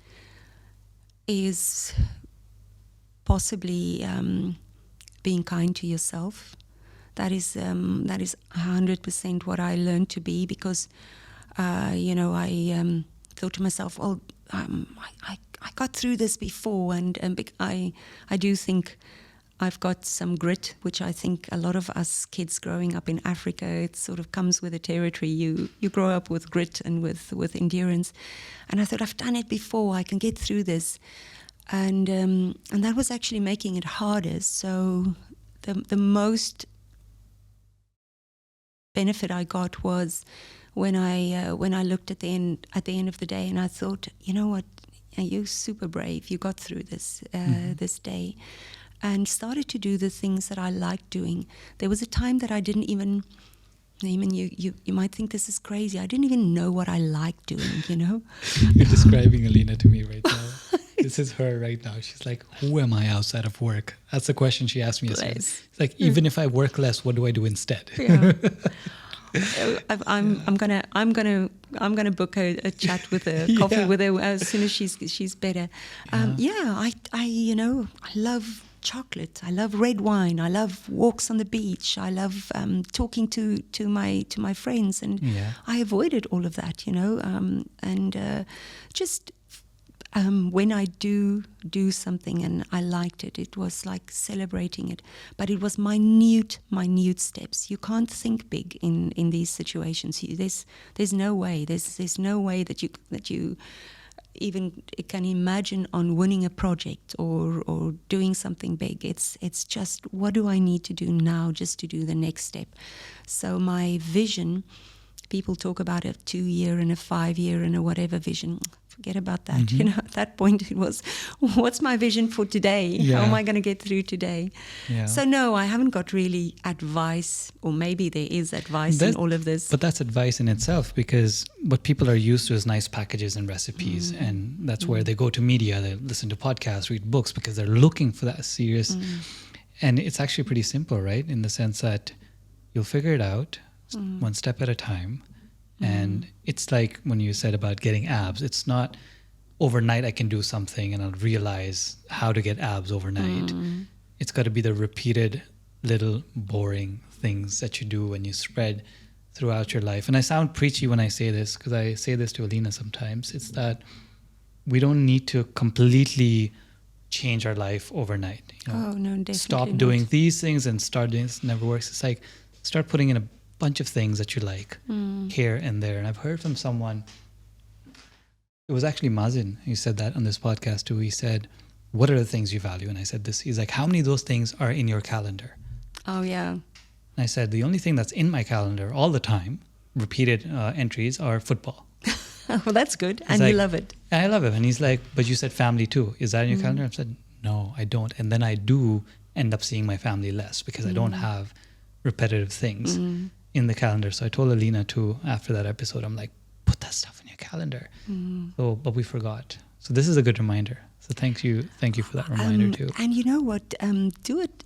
is possibly being kind to yourself. That is 100% what I learned to be, because I thought to myself, I got through this before, and I do think I've got some grit, which I think a lot of us kids growing up in Africa, it sort of comes with the territory. You grow up with grit and with endurance. And I thought, I've done it before, I can get through this. And that was actually making it harder. So the most benefit I got was when I looked at the end of the day, and I thought, you know what, you're super brave. You got through this this day, and started to do the things that I liked doing. There was a time that I didn't even. You might think this is crazy. I didn't even know what I liked doing. You're describing Alina to me right now. This is her right now. She's like, "Who am I outside of work?" That's the question she asked me. It's like, even if I work less, what do I do instead? Yeah. I'm gonna book a chat with her, coffee with her as soon as she's better. I love chocolate. I love red wine. I love walks on the beach. I love talking to my friends, and I avoided all of that, when I do something and I liked it, it was like celebrating it. But it was minute steps. You can't think big in these situations. There's no way. There's no way that you even can imagine on winning a project or doing something big. It's just, what do I need to do now just to do the next step? So my vision, people talk about a 2-year and a 5-year and a whatever vision. Forget about that. At that point it was, what's my vision for today? How am I going to get through today? So no, I haven't got really advice, or maybe there is advice in all of this. But that's advice in itself, because what people are used to is nice packages and recipes, and that's where they go to media, they listen to podcasts, read books, because they're looking for that serious. And it's actually pretty simple, right? In the sense that you'll figure it out one step at a time. And it's like when you said about getting abs, it's not overnight I can do something and I'll realize how to get abs overnight. It's got to be the repeated little boring things that you do when you spread throughout your life. And I sound preachy when I say this, because I say this to Alina sometimes. It's that we don't need to completely change our life overnight. Oh, no, definitely stop not. doing these things and start doing this. Never works. It's like, start putting in a bunch of things that you like here and there. And I've heard from someone It was actually Mazin who said that on this podcast too. He said, "What are the things you value?" And I said this. He's like, "How many of those things are in your calendar?" Oh, yeah. And I said, "The only thing that's in my calendar all the time, repeated entries, are football." Well, that's good. And like, you love it. I love it. And he's like, "But you said family too. Is that in your calendar?" I said, "No, I don't." And then I do end up seeing my family less because I don't have repetitive things in the calendar. So I told Alina too after that episode, I'm like, put that stuff in your calendar. So, but we forgot. So this is a good reminder. So thank you for that reminder too. And you know what? Do it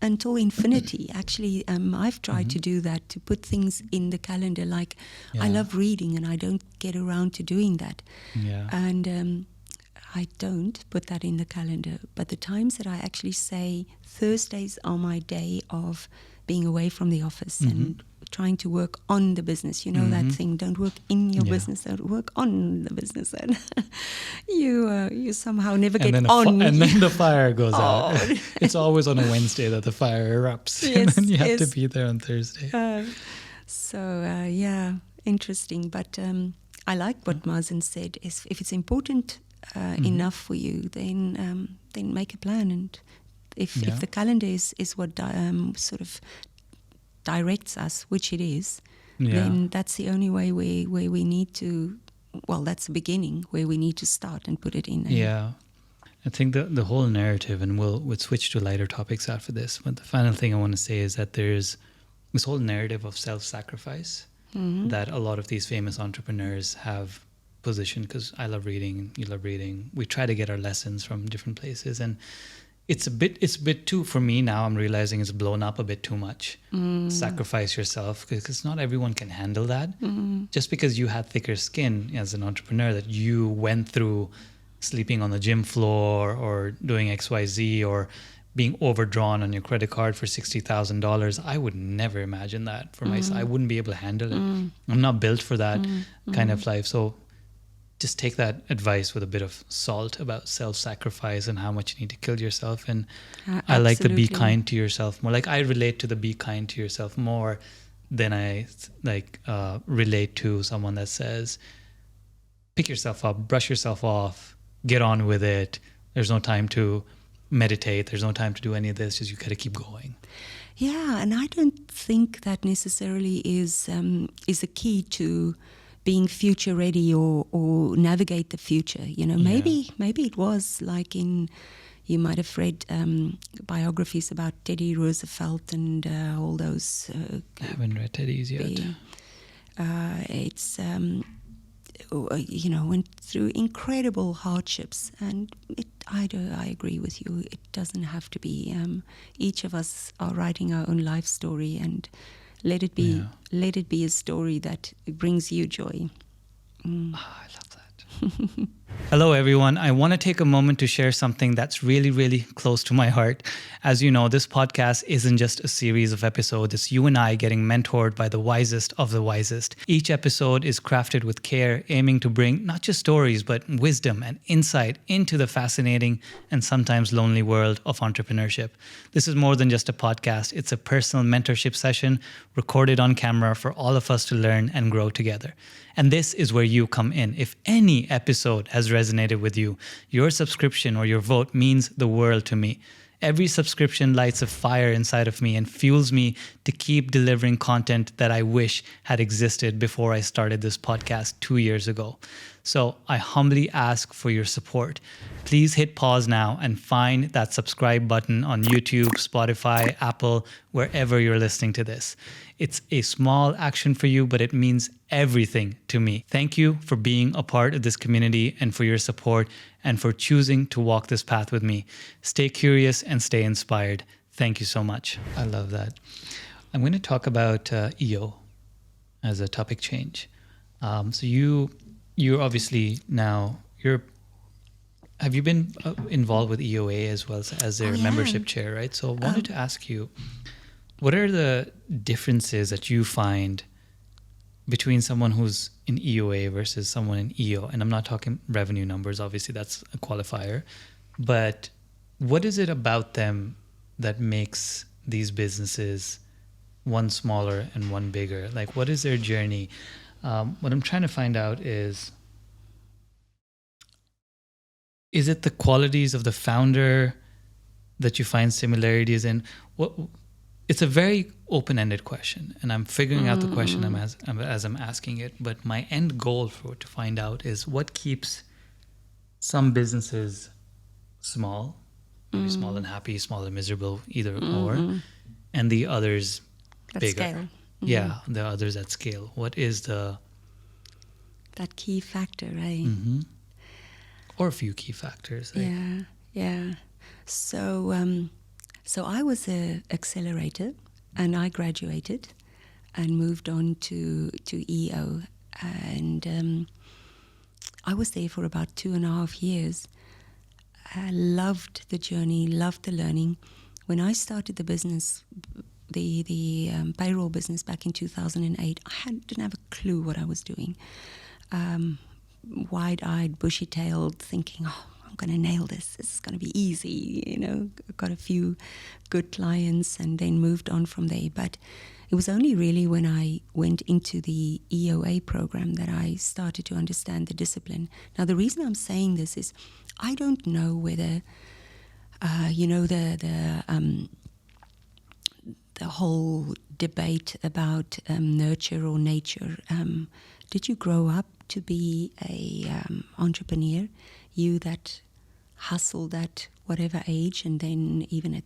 until infinity. Actually, I've tried to do that, to put things in the calendar. Like, I love reading and I don't get around to doing that. Yeah. And I don't put that in the calendar. But the times that I actually say Thursdays are my day of being away from the office and trying to work on the business. You know that thing, don't work in your business, don't work on the business. And you somehow never get on. And then the fire goes out. It's always on a Wednesday that the fire erupts. Yes, and then you have to be there on Thursday. Yeah, interesting. But I like what Mazen said, is if it's important enough for you, then make a plan. And if the calendar is what sort of directs us, which it is, then that's the only way where we need to, well, that's the beginning where we need to start and put it in. Yeah. I think the whole narrative, and we'll switch to lighter topics after this, but the final thing I want to say is that there's this whole narrative of self-sacrifice that a lot of these famous entrepreneurs have positioned, because I love reading, you love reading. We try to get our lessons from different places, and it's a bit too, for me now, I'm realizing it's blown up a bit too much. Sacrifice yourself, because not everyone can handle that. Just because you had thicker skin as an entrepreneur, that you went through sleeping on the gym floor or doing XYZ or being overdrawn on your credit card for $60,000, I would never imagine that for myself. I wouldn't be able to handle it. I'm not built for that kind of life. So just take that advice with a bit of salt about self-sacrifice and how much you need to kill yourself. And I like the be kind to yourself more. Like, I relate to the be kind to yourself more than I relate to someone that says, pick yourself up, brush yourself off, get on with it. There's no time to meditate. There's no time to do any of this. Just, you got to keep going. Yeah, and I don't think that necessarily is a key to being future ready or navigate the future. You know, maybe it was like you might have read biographies about Teddy Roosevelt and all those. I haven't read Teddy's yet. It's went through incredible hardships, and I agree with you. It doesn't have to be. Each of us are writing our own life story, and let it be a story that brings you joy. I love that. Hello, everyone. I want to take a moment to share something that's really, really close to my heart. As you know, this podcast isn't just a series of episodes. It's you and I getting mentored by the wisest of the wisest. Each episode is crafted with care, aiming to bring not just stories, but wisdom and insight into the fascinating and sometimes lonely world of entrepreneurship. This is more than just a podcast. It's a personal mentorship session recorded on camera for all of us to learn and grow together. And this is where you come in. If any episode has resonated with you, your subscription or your vote means the world to me. Every subscription lights a fire inside of me and fuels me to keep delivering content that I wish had existed before I started this podcast 2 years ago. So I humbly ask for your support. Please hit pause now and find that subscribe button on YouTube, Spotify, Apple, wherever you're listening to this. It's a small action for you, but it means everything to me. Thank you for being a part of this community and for your support and for choosing to walk this path with me. Stay curious and stay inspired. Thank you so much. I love that. I'm going to talk about EO as a topic change. So you're obviously now, have you been involved with EOA as well as their membership chair, right? So I wanted to ask you, what are the differences that you find between someone who's in EOA versus someone in EO? And I'm not talking revenue numbers, obviously that's a qualifier, but what is it about them that makes these businesses one smaller and one bigger? Like, what is their journey? What I'm trying to find out is, is it the qualities of the founder that you find similarities in? It's a very open-ended question, and I'm figuring out the question as I'm asking it. But my end goal to find out is what keeps some businesses small, maybe small and happy, small and miserable, either or, and the others At bigger. scale. Yeah, the others at scale. What is that key factor, right? Or a few key factors? Yeah. So I was an accelerator, and I graduated and moved on to EO, and I was there for about 2.5 years. I loved the journey, loved the learning. When I started the business, the payroll business back in 2008, I didn't have a clue what I was doing. Wide-eyed, bushy-tailed, thinking, I'm going to nail this. This is going to be easy. Got a few good clients and then moved on from there. But it was only really when I went into the EOA program that I started to understand the discipline. Now, the reason I'm saying this is I don't know whether, the whole debate about nurture or nature. Did you grow up to be a entrepreneur? You that hustled at whatever age, and then even at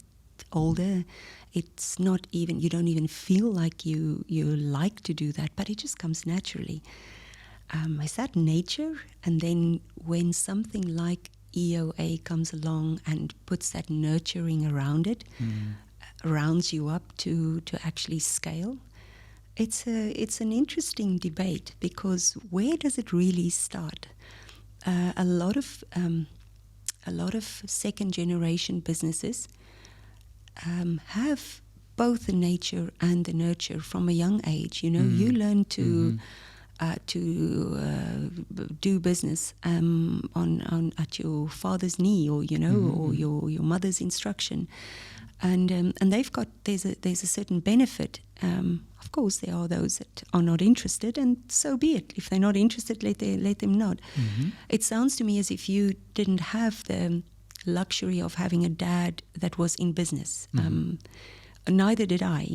older, it's not even, you don't even feel like you like to do that, but it just comes naturally. Is that nature? And then when something like EOA comes along and puts that nurturing around it, rounds you up to actually scale, it's an interesting debate, because where does it really start? A lot of second generation businesses have both the nature and the nurture from a young age. You learn to do business on at your father's knee, or or your mother's instruction, and there's a certain benefit. Of course, there are those that are not interested, and so be it. If they're not interested, let them not. It sounds to me as if you didn't have the luxury of having a dad that was in business. Neither did I.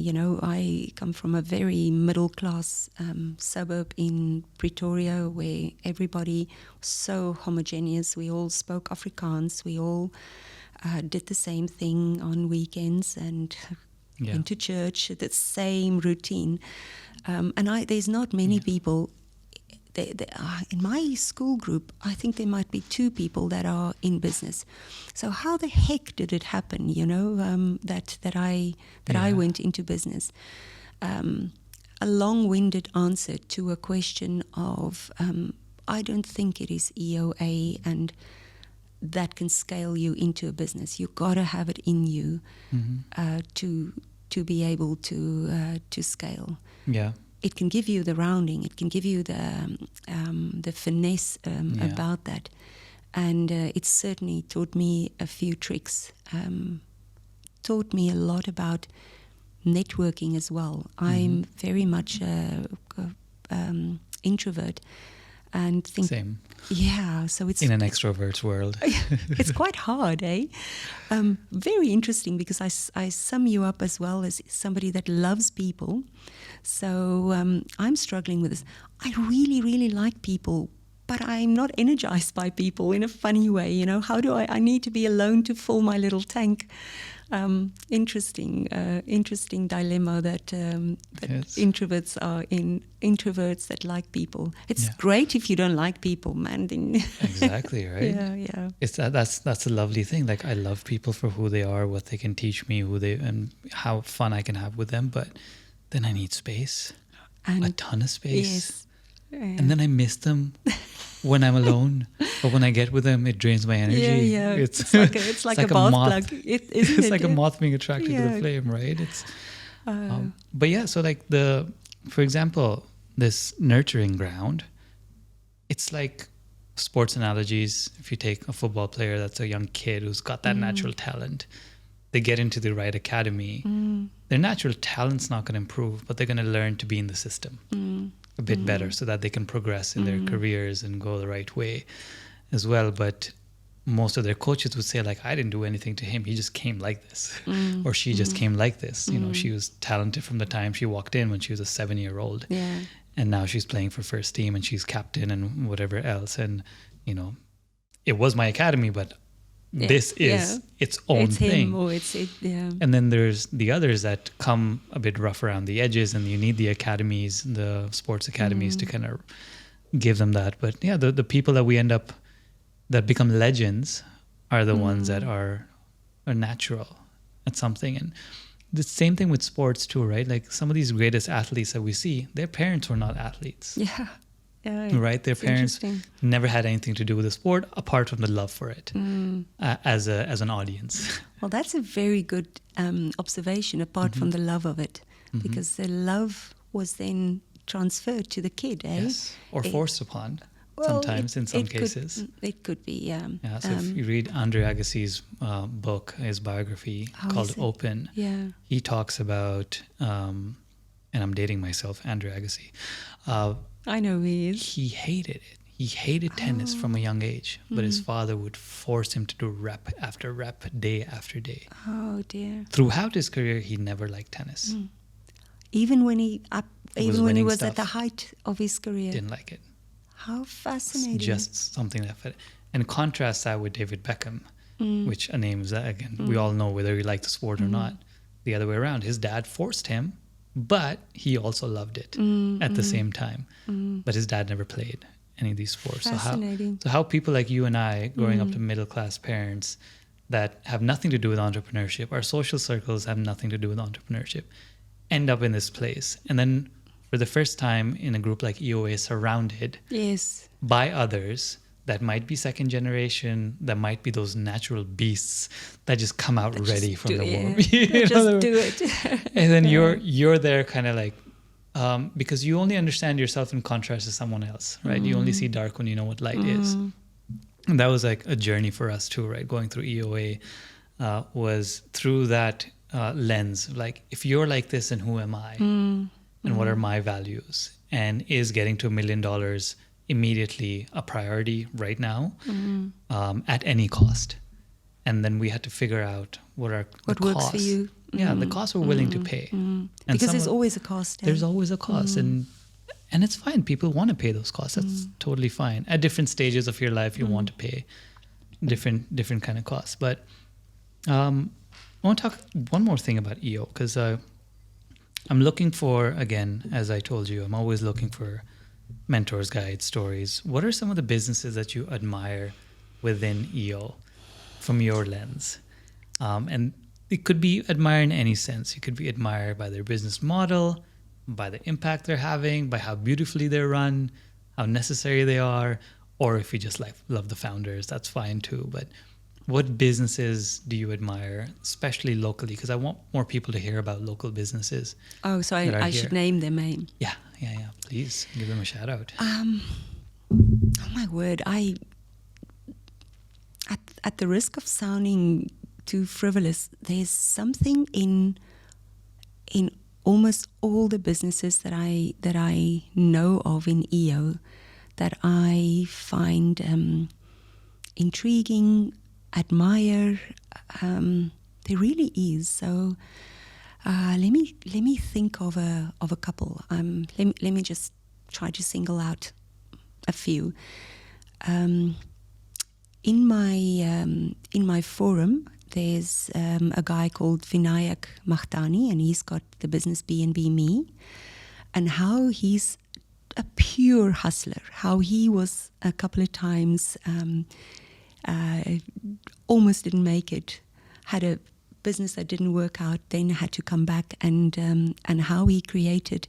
I come from a very middle-class suburb in Pretoria, where everybody was so homogeneous. We all spoke Afrikaans. We all did the same thing on weekends and went to church, the same routine. And there's not many people. In my school group, I think there might be 2 people that are in business. So how the heck did it happen? That I went into business. A long-winded answer to a question of I don't think it is EOA and that can scale you into a business. You got to have it in you to be able to scale. Yeah. It can give you the rounding. It can give you the finesse about that, and it certainly taught me a few tricks. Taught me a lot about networking as well. I'm very much introvert, and think. Same. Yeah, so it's in an extrovert's world. It's quite hard, eh? Very interesting, because I sum you up as well as somebody that loves people. So I'm struggling with this. I really, really like people, but I'm not energized by people in a funny way. How do I need to be alone to fill my little tank. Interesting dilemma that yes. Introverts are in. Introverts that like people. It's great if you don't like people, man. Exactly, right? Yeah. It's that's a lovely thing. Like, I love people for who they are, what they can teach me, and how fun I can have with them. But then I need space, a ton of space. Yes. Yeah. And then I miss them when I'm alone, but when I get with them, it drains my energy. Yeah. It's like a bath plug. It's like a moth being attracted to the flame, right? It's, but yeah. So for example, this nurturing ground, it's like sports analogies. If you take a football player that's a young kid who's got that natural talent, they get into the right academy. Their natural talent's not going to improve, but they're going to learn to be in the system. A bit better, so that they can progress in their careers and go the right way as well. But most of their coaches would say, like, I didn't do anything to him. He just came like this. Or she just came like this. You know, she was talented from the time she walked in when she was a 7-year-old. Yeah. And now she's playing for first team and she's captain and whatever else. And, you know, it was my academy, but this is its own thing. Him or it's it. Yeah. And then there's the others that come a bit rough around the edges, and you need the academies, the sports academies to kind of give them that. But yeah, the people that we end up, that become legends are the ones that are natural at something. And the same thing with sports too, right? Like some of these greatest athletes that we see, their parents were not athletes. Yeah. Right? Their parents never had anything to do with the sport apart from the love for it as an audience. Well, that's a very good observation, apart from the love of it, because the love was then transferred to the kid, eh? Yes, or forced upon. Sometimes, in some cases. It could be, yeah. Yeah, so if you read Andre Agassi's book, his biography called Open, he talks about, and I'm dating myself, Andre Agassi. I know he is. He hated it. He hated tennis from a young age, but his father would force him to do rep after rep, day after day. Oh, dear. Throughout his career, he never liked tennis. Even when he was at the height of his career. Didn't like it. How fascinating. It's just something that fit. And contrast that with David Beckham, which a name is that again. We all know whether he liked the sport or not. The other way around. His dad forced him, but he also loved it at the same time. But his dad never played any of these sports. Fascinating. So how people like you and I, growing up to middle-class parents that have nothing to do with entrepreneurship, our social circles have nothing to do with entrepreneurship, end up in this place. And then for the first time in a group like EOA, surrounded by others that might be second generation, that might be those natural beasts that just come out ready from the womb. Just do it. And then you're there kind of like, because you only understand yourself in contrast to someone else, right? You only see dark when you know what light is. And that was like a journey for us too, right? Going through EOA was through that lens. Like, if you're like this, then who am I? And what are my values? And is getting to $1 million immediately a priority right now at any cost? And then we had to figure out what works for you. Yeah, the costs we're willing to pay. And because there's always a cost. There's always a cost. And it's fine. People want to pay those costs. That's totally fine. At different stages of your life, you want to pay different kind of costs. But I want to talk one more thing about EO, because I'm looking for, again, as I told you, I'm always looking for mentors, guides, stories. What are some of the businesses that you admire within EO from your lens? And it could be admired in any sense. You could be admired by their business model, by the impact they're having, by how beautifully they're run, how necessary they are, or if you just love the founders, that's fine too. But what businesses do you admire, especially locally? Because I want more people to hear about local businesses. Oh, so I should name them, eh? Yeah. Please give them a shout out. Oh my word! At the risk of sounding too frivolous, there's something in almost all the businesses that I know of in EO that I find intriguing, admire. There really is. So let me think of a couple. Let me just try to single out a few. In my forum, there's a guy called Vinayak Mahtani, and he's got the business B&B Me, and how he's a pure hustler. How he was a couple of times almost didn't make it, had a business that didn't work out, then had to come back, and how he created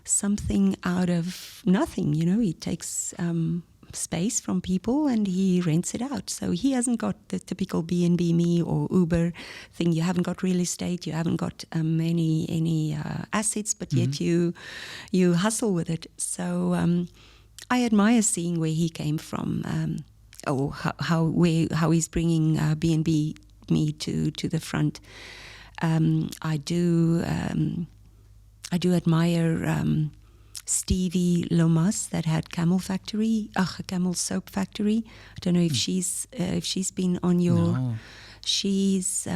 something out of nothing. You know, he takes space from people and he rents it out. So he hasn't got the typical B&B Me or Uber thing. You haven't got real estate, you haven't got any assets, but yet you hustle with it. So I admire seeing where he came from, or how he's bringing B&B Me to the front. I do admire Stevie Lomas that had Camel Soap Factory. I don't know if she's been on your. No. She's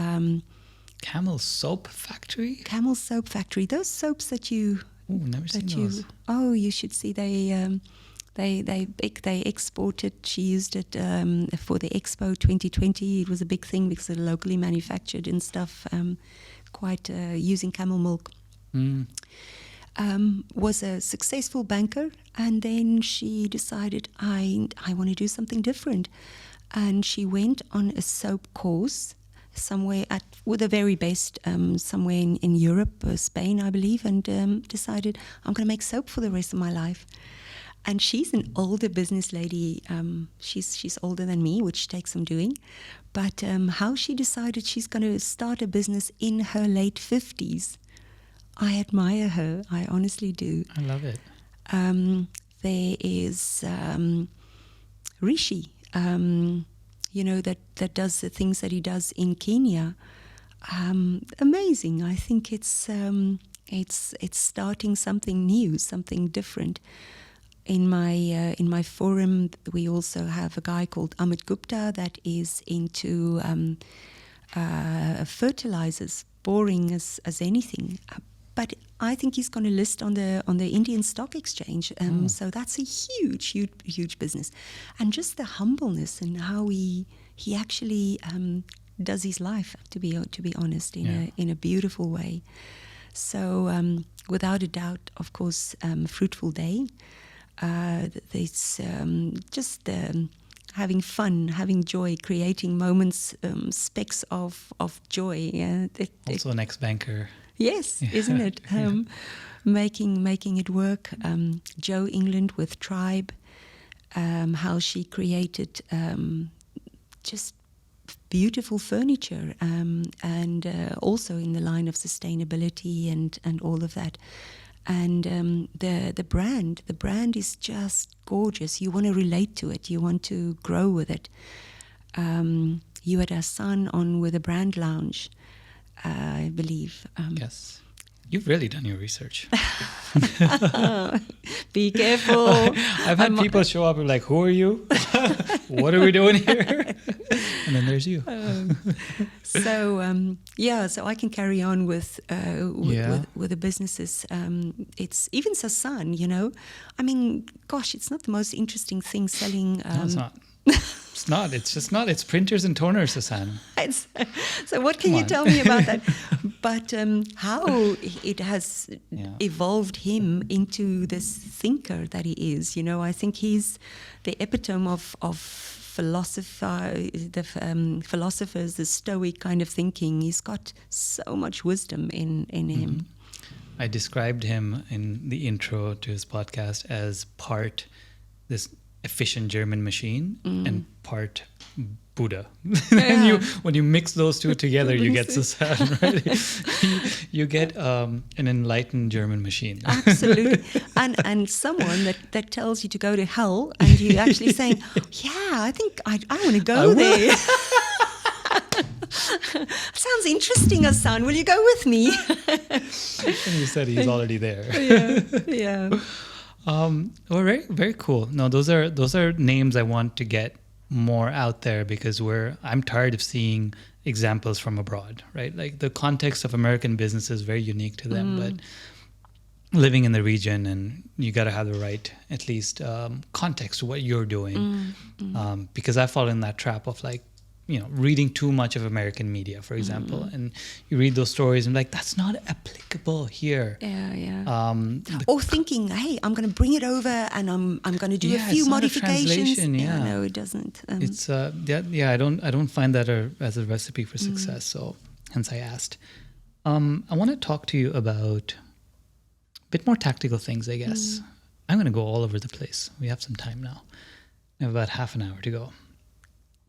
Camel Soap Factory? Camel Soap Factory. Those soaps that you. Ooh, never seen those. Oh, you should see. They exported. She used it for the Expo 2020. It was a big thing because they're locally manufactured and stuff. Quite using camel milk. Was a successful banker, and then she decided I want to do something different, and she went on a soap course somewhere with the very best somewhere in Europe, Spain, I believe, and decided I'm going to make soap for the rest of my life. And she's an older business lady. She's older than me, which takes some doing. But how she decided she's going to start a business in her late 50s, I admire her. I honestly do. I love it. There is Rishi, that does the things that he does in Kenya. Amazing. I think it's starting something new, something different. In my forum, we also have a guy called Amit Gupta that is into fertilizers, boring as anything. But I think he's going to list on the Indian Stock Exchange. So that's a huge business, and just the humbleness and how he actually does his life. To be honest, in a beautiful way. So without a doubt, of course, fruitful day. It's just having fun, having joy, creating moments, specks of joy. Also an ex-banker. Yes, isn't it? Making it work. Jo England with Tribe, how she created just beautiful furniture, and also in the line of sustainability and all of that. And the brand is just gorgeous. You want to relate to it. You want to grow with it. You had Hassan on with a brand lounge, I believe. Yes. You've really done your research. Be careful. I've had people show up and like, who are you? What are we doing here? And then there's you. So I can carry on with the businesses. It's even Sasan, I mean, gosh, it's not the most interesting thing selling. No, it's not. It's not. It's just not. It's printers and toners, Susan. So what can you tell me about that? But how it has evolved him into this thinker that he is. I think he's the epitome of philosophers, the Stoic kind of thinking. He's got so much wisdom in him. I described him in the intro to his podcast as part this efficient German machine and part Buddha. And when you mix those two together, you get Susan, right? you get an enlightened German machine. Absolutely. And someone that tells you to go to hell, and you're actually saying, I think I want to go there. Sounds interesting, Hassan. Will you go with me? And you said he's already there. Yeah. Very, very cool. No, those are names I want to get more out there because I'm tired of seeing examples from abroad, right? Like the context of American business is very unique to them, but living in the region, and you got to have the right, at least, context to what you're doing. Because I fall in that trap of like, reading too much of American media, for example, and you read those stories and like, that's not applicable here. Yeah. Or thinking, hey, I'm going to bring it over and I'm going to do a few modifications. No, it doesn't. It's I don't find that as a recipe for success. So hence I asked. I want to talk to you about a bit more tactical things, I guess. I'm going to go all over the place. We have some time now. We have about half an hour to go.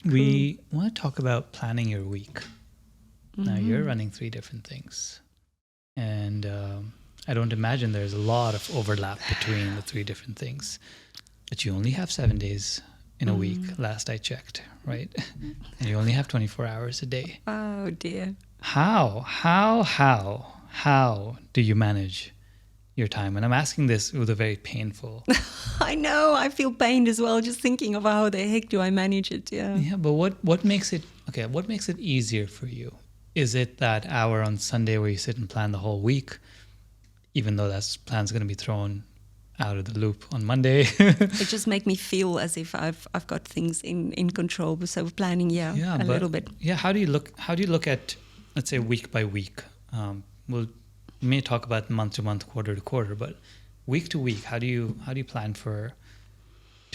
Cool. We want to talk about planning your week. Now, you're running 3 different things. And I don't imagine there's a lot of overlap between the 3 different things. But you only have 7 days in a week, last I checked, right? And you only have 24 hours a day. Oh, dear. How do you manage your time? And I'm asking this with a very painful. I know, I feel pained as well, just thinking of how the heck do I manage it. Yeah, but what makes it okay? What makes it easier for you? Is it that hour on Sunday where you sit and plan the whole week, even though that plan's going to be thrown out of the loop on Monday? It just makes me feel as if I've got things in control. So planning, a little bit. Yeah, how do you look at, let's say, week by week? We may talk about month to month, quarter to quarter, but week to week, how do you plan to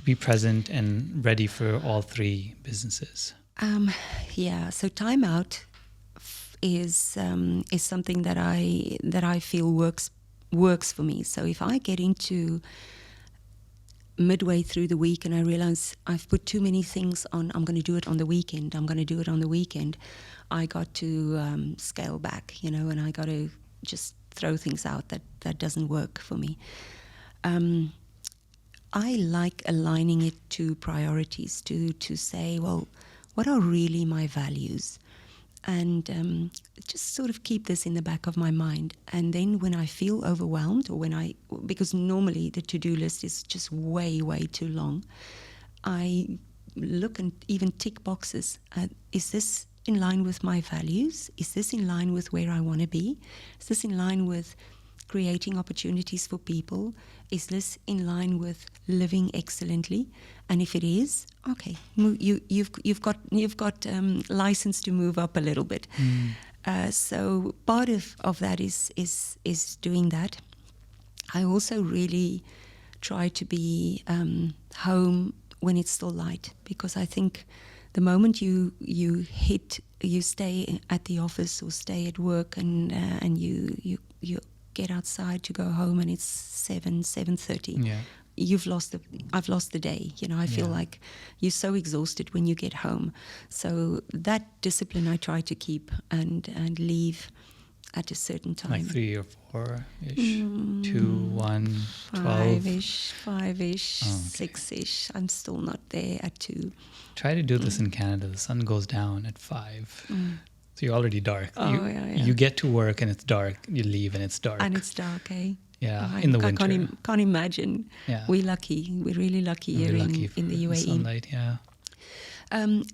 be present and ready for all three businesses? So time out is something that I feel works for me. So if I get into midway through the week and I realize I've put too many things on, I'm going to do it on the weekend, I got to scale back, and I got to just throw things out that doesn't work for me. I like aligning it to priorities, to say, well, what are really my values? And just sort of keep this in the back of my mind. And then when I feel overwhelmed, or because normally the to-do list is just way, way too long, I look and even tick boxes. Is this in line with my values? Is this in line with where I want to be? Is this in line with creating opportunities for people? Is this in line with living excellently? And if it is, okay, you've got license to move up a little bit. So part of that is doing that. I also really try to be home when it's still light, because I think the moment you stay at the office or stay at work and you get outside to go home and it's 7:30. Yeah. I've lost the day. I feel like you're so exhausted when you get home. So that discipline I try to keep and leave at a certain time. Like 3 or 4-ish, 2, 1, 12. 5-ish, 6-ish. I'm still not there at 2. Try to do this in Canada. The sun goes down at 5. So you're already dark. You get to work and it's dark. You leave and it's dark. And it's dark, eh? Yeah, in the winter. I can't imagine. Yeah. We're lucky. We're really lucky here in the UAE. Sunlight, yeah.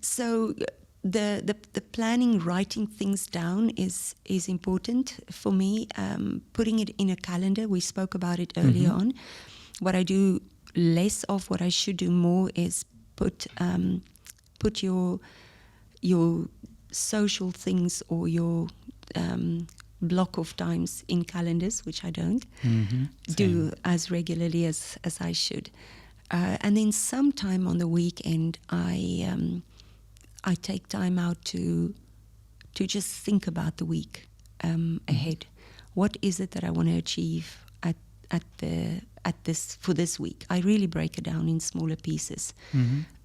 So the planning, writing things down is important for me. Putting it in a calendar. We spoke about it earlier on. What I do less of, what I should do more, is put your social things or your block of times in calendars, which I don't do as regularly as I should. And then sometime on the weekend, I take time out to just think about the week ahead. What is it that I want to achieve for this week? I really break it down in smaller pieces,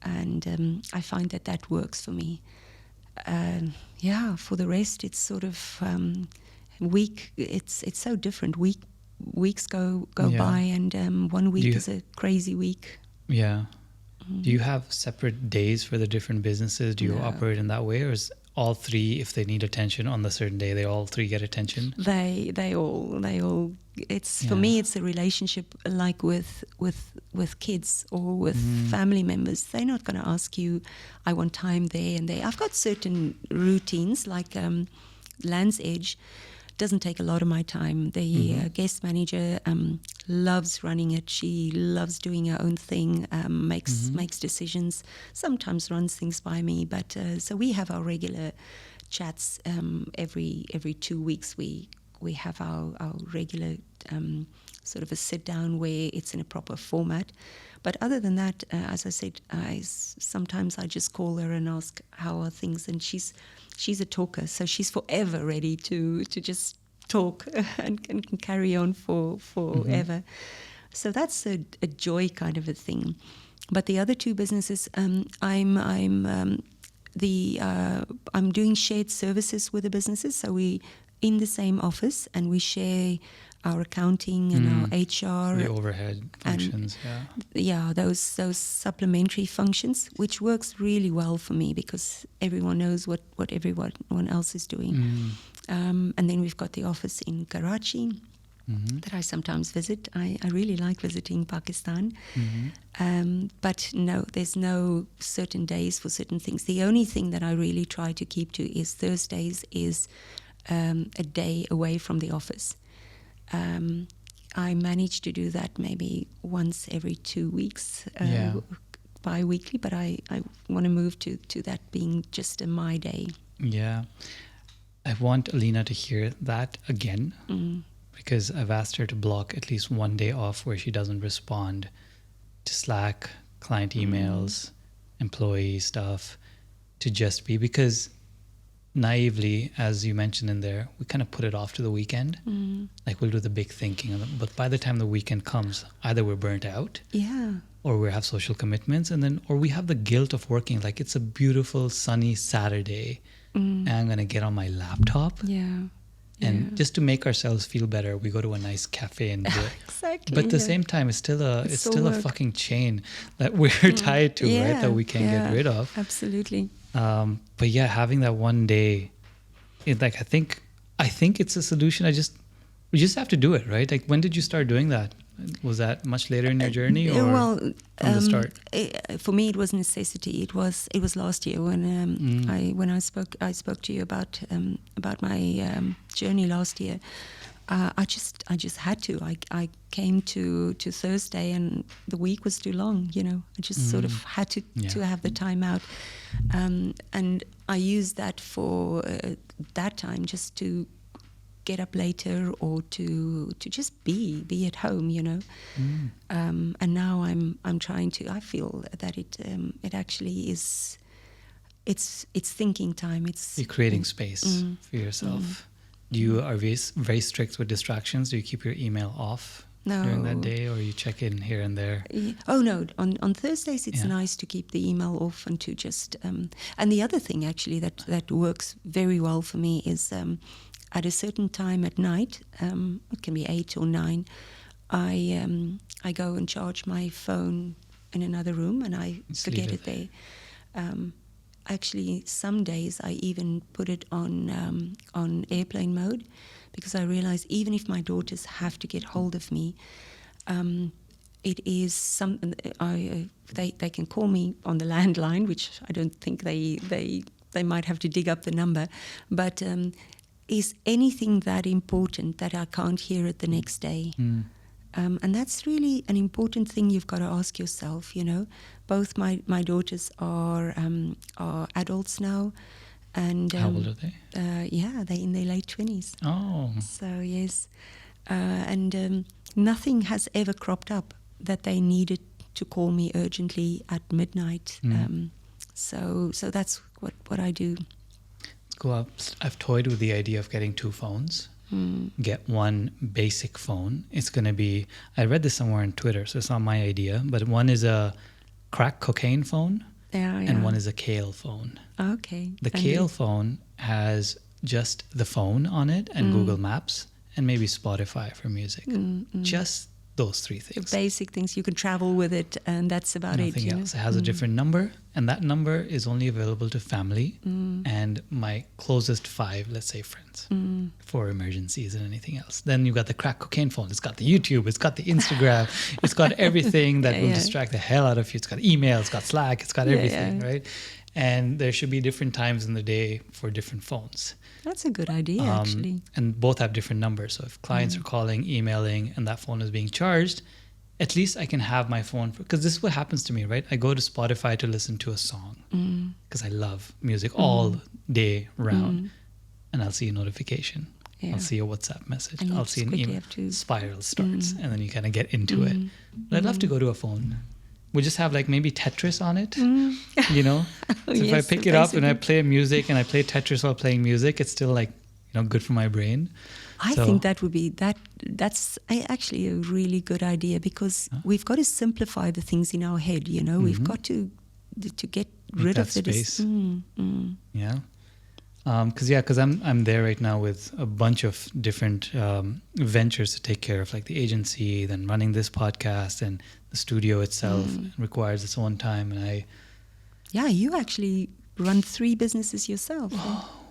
and I find that works for me. For the rest, it's sort of week. It's so different. Weeks go by, and one week is a crazy week. Yeah. Do you have separate days for the different businesses? Do you operate in that way, or is all three, if they need attention on the certain day, they all three get attention? They all. It's for me. It's a relationship like with kids or with family members. They're not going to ask you, I want time there and there. I've got certain routines, like Land's Edge doesn't take a lot of my time. The guest manager loves running it. She loves doing her own thing, makes decisions, sometimes runs things by me. But so we have our regular chats every 2 weeks. We have our regular sort of a sit down where it's in a proper format. But other than that, as I said, sometimes I just call her and ask how are things, and she's a talker, so she's forever ready to just talk and can carry on forever. So that's a joy kind of a thing. But the other two businesses, I'm doing shared services with the businesses, so we in the same office and we share our accounting and our HR, the overhead functions, those supplementary functions, which works really well for me because everyone knows what everyone else is doing. And then we've got the office in Karachi, that I sometimes visit. I really like visiting Pakistan. But no, there's no certain days for certain things. The only thing that I really try to keep to is Thursdays is a day away from the office. I manage to do that maybe once every 2 weeks, bi-weekly, but I want to move to that being just a my day. Yeah. I want Alina to hear that again, because I've asked her to block at least one day off where she doesn't respond to Slack, client emails, employee stuff, to just be, because naively, as you mentioned in there, we kind of put it off to the weekend. Like we'll do the big thinking, but by the time the weekend comes, either we're burnt out, or we have social commitments, or we have the guilt of working. Like it's a beautiful sunny Saturday, and I'm gonna get on my laptop. And just to make ourselves feel better, we go to a nice cafe and do it. Exactly. But at the same time, it's still a fucking chain that we're tied to, right? That we can't get rid of. Absolutely. But yeah, having that one day, like I think it's a solution. We just have to do it, right? Like when did you start doing that? Was that much later in your journey, or from the start? For me, it was necessity. It was last year when I spoke to you about my journey last year. I just had to. I came to Thursday and the week was too long. I just sort of had to have the time out, and I used that for that time just to get up later or to just be at home, and now I'm trying to. I feel that it actually is. It's thinking time. You're creating space for yourself. Are you very strict with distractions? Do you keep your email off during that day, or you check in here and there? Oh no, on Thursdays it's nice to keep the email off and to just. And the other thing actually that works very well for me is. At a certain time at night, it can be 8 or 9, I go and charge my phone in another room and I forget it there. Actually, some days I even put it on airplane mode, because I realize even if my daughters have to get hold of me, it is something. They can call me on the landline, which I don't think they might have to dig up the number, but. Is anything that important that I can't hear it the next day? And that's really an important thing you've got to ask yourself. Both my daughters are adults now, and how old are they? They're in their late 20s. Oh, so yes, and nothing has ever cropped up that they needed to call me urgently at midnight. So that's what I do. Cool. I've toyed with the idea of getting 2 phones. Get one basic phone. It's going to be, I read this somewhere on Twitter, so it's not my idea, but one is a crack cocaine phone and one is a kale phone. Okay. The kale phone has just the phone on it and Google Maps and maybe Spotify for music. Just those 3 things. The basic things. You can travel with it, and that's about Nothing else. It has a different number, and that number is only available to family and my closest 5, let's say, friends for emergencies and anything else. Then you've got the crack cocaine phone. It's got the YouTube, it's got the Instagram, it's got everything that will distract the hell out of you. It's got email, it's got Slack, it's got everything, right? And there should be different times in the day for different phones. That's a good idea, actually. And both have different numbers. So if clients are calling, emailing, and that phone is being charged, at least I can have my phone. Because this is what happens to me, right? I go to Spotify to listen to a song because I love music all day round. And I'll see a notification. I'll see a WhatsApp message. And I'll see an email. Spiral starts. And then you kind of get into it. But I'd love to go to a phone. We just have like maybe Tetris on it, So if I pick it up and I play music and I play Tetris while playing music, it's still like, good for my brain. I think that would be that's actually a really good idea, because we've got to simplify the things in our head. We've got to get rid of the space. Yeah. Because I'm there right now with a bunch of different ventures to take care of, like the agency, then running this podcast, and the studio itself requires its own time. And you actually run 3 businesses yourself.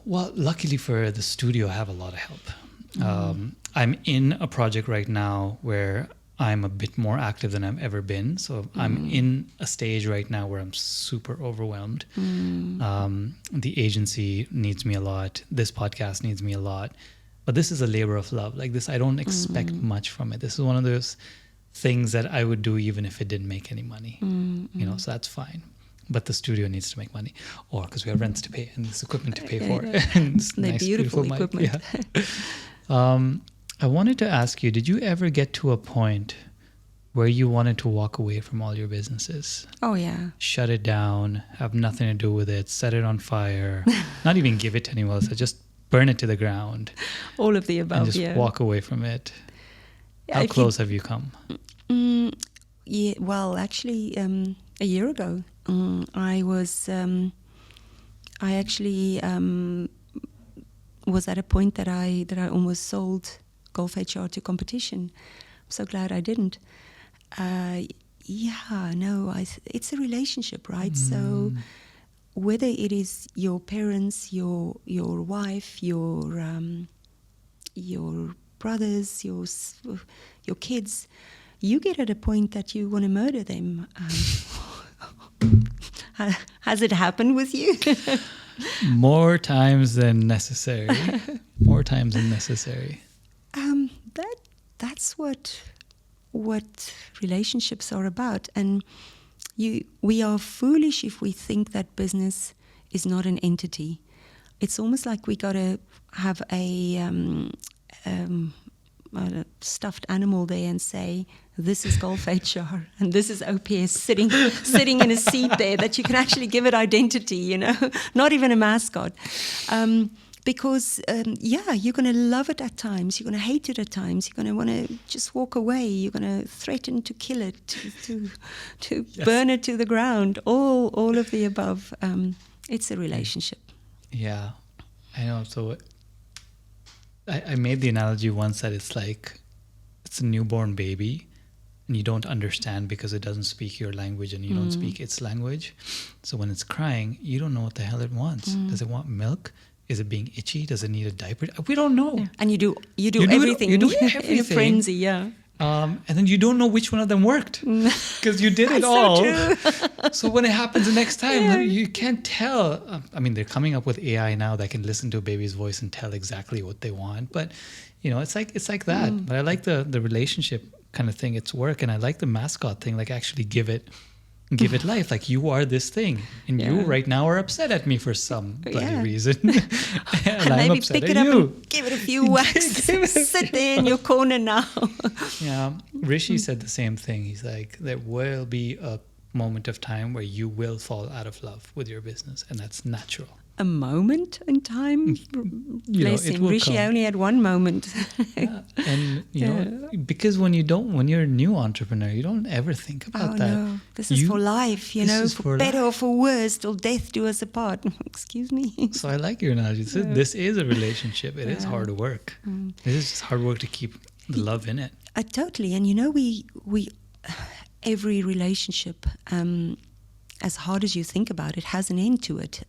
Well, luckily for the studio, I have a lot of help. I'm in a project right now where I'm a bit more active than I've ever been. So I'm in a stage right now where I'm super overwhelmed. The agency needs me a lot. This podcast needs me a lot. But this is a labor of love. Like this, I don't expect much from it. This is one of those things that I would do even if it didn't make any money. You know, so that's fine. But the studio needs to make money, or because we have rents to pay and this equipment to pay for. And it's They're nice, beautiful mic. equipment. Yeah. I wanted to ask you, did you ever get to a point where you wanted to walk away from all your businesses? Oh, yeah. Shut it down, have nothing to do with it, set it on fire, not even give it to anyone else, just burn it to the ground. All of the above, and just walk away from it. Yeah, How close have you come? Yeah, well, actually, a year ago, I actually was at a point that I almost sold gulfHR to competition. I'm so glad I didn't. It's a relationship, right? So whether it is your parents, your wife, your brothers, your kids, you get at a point that you want to murder them. Has it happened with you? More times than necessary. More times than necessary. That's what relationships are about. And we are foolish if we think that business is not an entity. It's almost like we got to have a stuffed animal there and say, this is gulfHR and this is OPS sitting in a seat there that you can actually give it identity, you know, not even a mascot. Because, you're going to love it at times. You're going to hate it at times. You're going to want to just walk away. You're going to threaten to kill it, to yes. burn it to the ground. All of the above. It's a relationship. Yeah, I know. So I made the analogy once that it's like it's a newborn baby and you don't understand because it doesn't speak your language and you don't speak its language. So when it's crying, you don't know what the hell it wants. Does it want milk? Is it being itchy? Does it need a diaper? We don't know. Yeah. And you do everything. You do everything in a frenzy, yeah. And then you don't know which one of them worked because you did it all. So true. So when it happens the next time, you can't tell. I mean, they're coming up with AI now that can listen to a baby's voice and tell exactly what they want. But you know, it's like that. But I like the relationship kind of thing. It's work, and I like the mascot thing. Like actually give it life. Like you are this thing, and you right now are upset at me for some bloody reason. and I'm maybe upset pick it at up you. and give it a few whacks. Sit there in your corner now. Yeah, Rishi said the same thing. He's like, there will be a moment of time where you will fall out of love with your business, and that's natural. A moment in time? Bless him. Rishi come. only had one moment. And you know, because when you're a new entrepreneur, you don't ever think about that. No, this is for life, you know, for better or for worse, till death do us apart. Excuse me. So I like your analogy. This is a relationship. It is hard work. It is just hard work to keep the love in it. Totally. And you know, we every relationship, as hard as you think about it, has an end to it.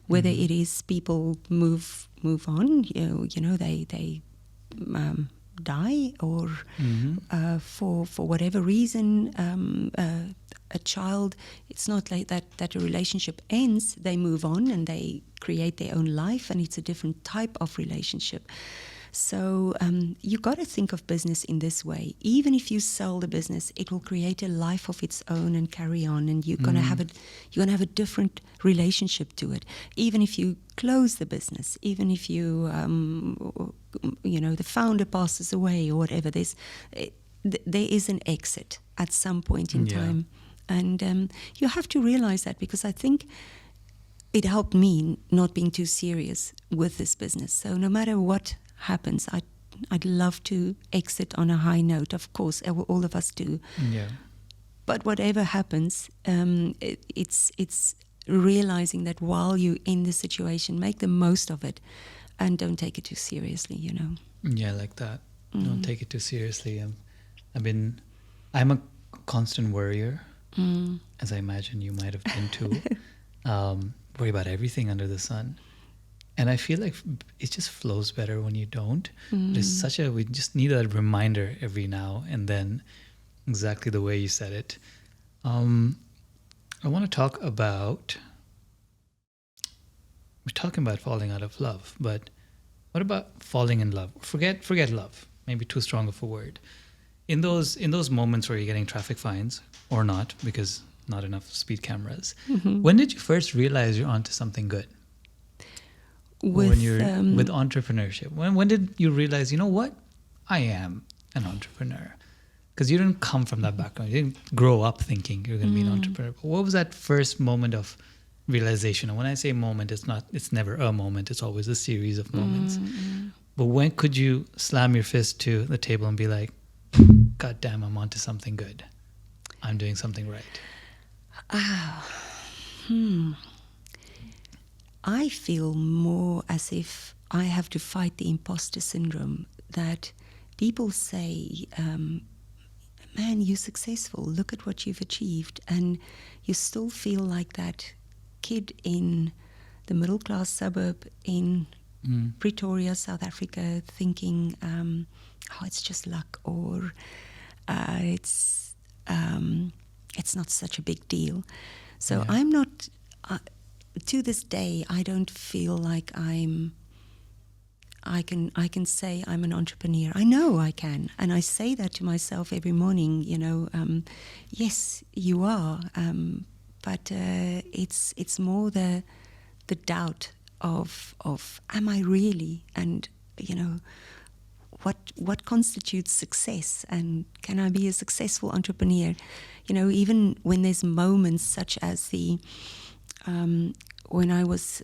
Whether it is people move on, you know, they die, or for whatever reason, a child. It's not like that a relationship ends. They move on and they create their own life, and it's a different type of relationship. So you got to think of business in this way. Even if you sell the business, it will create a life of its own and carry on, and you're gonna have a different relationship to it. Even if you close the business, even if you the founder passes away or whatever, there is an exit at some point in time, and you have to realize that, because I think it helped me not being too serious with this business. So no matter what happens, I'd love to exit on a high note. Of course, all of us do. Yeah. But whatever happens, it's realizing that while you're in the situation, make the most of it, and don't take it too seriously. You know. Yeah, I like that. Don't take it too seriously. I'm a constant worrier, as I imagine you might have been too. Worry about everything under the sun. And I feel like it just flows better when you don't. We just need a reminder every now and then, exactly the way you said it. I want to talk about, we're talking about falling out of love, but what about falling in love? Forget love, maybe too strong of a word. In those moments where you're getting traffic fines, or not, because not enough speed cameras, when did you first realize you're onto something good? With entrepreneurship, when did you realize, you know what, I am an entrepreneur? Because you didn't come from that background. You didn't grow up thinking you're going to be an entrepreneur. But what was that first moment of realization? And when I say moment, it's never a moment. It's always a series of moments. But when could you slam your fist to the table and be like, God damn, I'm onto something good. I'm doing something right. I feel more as if I have to fight the imposter syndrome, that people say, man, you're successful, look at what you've achieved, and you still feel like that kid in the middle class suburb in Pretoria, South Africa, thinking, it's just luck, or it's not such a big deal. So I'm not... to this day, I don't feel like I can say I'm an entrepreneur. I know I can, and I say that to myself every morning. Yes, you are, but it's more the doubt of am I really, and what constitutes success, and can I be a successful entrepreneur? Even when there's moments such as when I was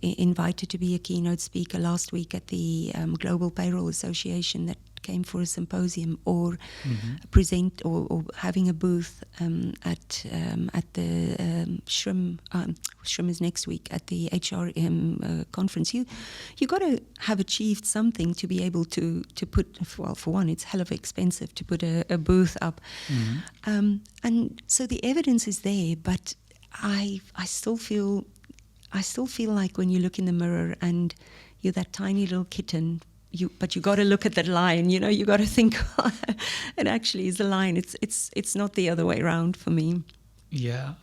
invited to be a keynote speaker last week at the Global Payroll Association that came for a symposium, or present or having a booth at the Shrim is next week at the HR conference. You got to have achieved something to be able to put, well, for one, it's hell of expensive to put a booth up, and so the evidence is there, but I still feel like when you look in the mirror and you're that tiny little kitten, but you got to look at that lion. You got to think, it actually is the lion. It's not the other way around for me. Yeah,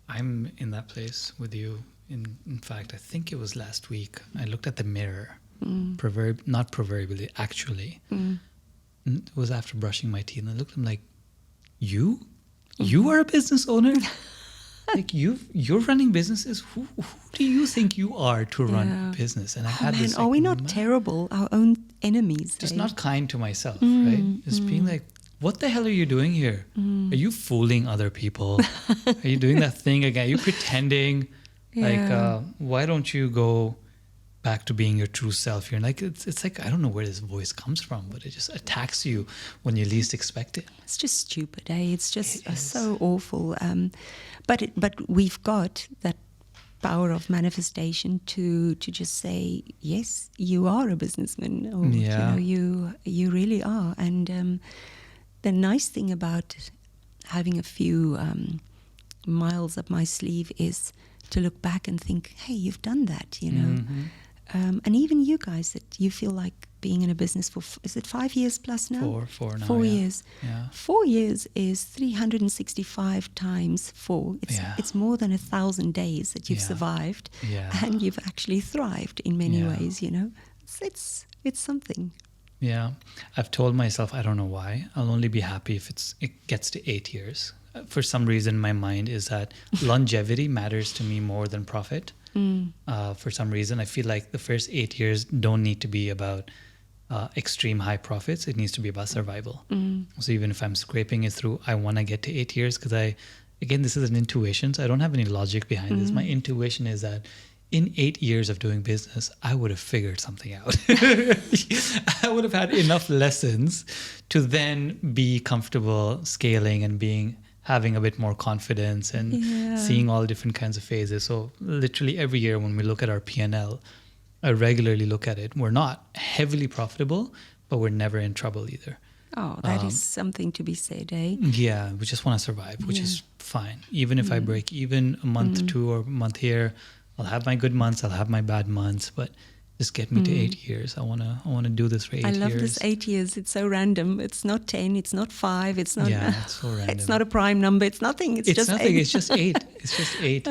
I'm in that place with you. In fact, I think it was last week. I looked at the mirror, not proverbially, actually. It was after brushing my teeth, and I looked at him like, you are a business owner. Like you're running businesses. Who do you think you are to run a business? And I had this. Are we not terrible? Our own enemies. Just not kind to myself, right? Just being like, what the hell are you doing here? Are you fooling other people? Are you doing that thing again? Are you pretending? Like, why don't you go back to being your true self? You're like, it's like, I don't know where this voice comes from, but it just attacks you when you least expect it. It's just stupid, eh? It's just so awful. But we've got that power of manifestation to just say, yes, you are a businessman, or you really are. And the nice thing about having a few miles up my sleeve is to look back and think, hey, you've done that, and even you guys, that you feel like being in a business for, is it 5 years plus now? 4 now. 4 years. Yeah. 4 years is 365 times 4. It's more than 1,000 days that you've survived, and you've actually thrived in many ways. It's something. Yeah, I've told myself, I don't know why, I'll only be happy if it gets to 8 years. For some reason, my mind is that longevity matters to me more than profit. For some reason, I feel like the first 8 years don't need to be about extreme high profits. It needs to be about survival. So even if I'm scraping it through, I want to get to 8 years, because again, this is an intuition, so I don't have any logic behind this. My intuition is that in 8 years of doing business, I would have figured something out. I would have had enough lessons to then be comfortable scaling and having a bit more confidence and seeing all different kinds of phases. So literally every year when we look at our P&L, I regularly look at it. We're not heavily profitable, but we're never in trouble either. Oh, that is something to be said, eh? Yeah, we just want to survive, which is fine. Even if I break even a month, 2 or a month here, I'll have my good months, I'll have my bad months, but just get me to 8 years. I wanna do this for 8 years. I love this 8 years. It's so random. It's not 10. It's not 5. It's not. Yeah, it's so random. It's not a prime number. It's nothing. It's just nothing. 8. It's just 8. It's just 8.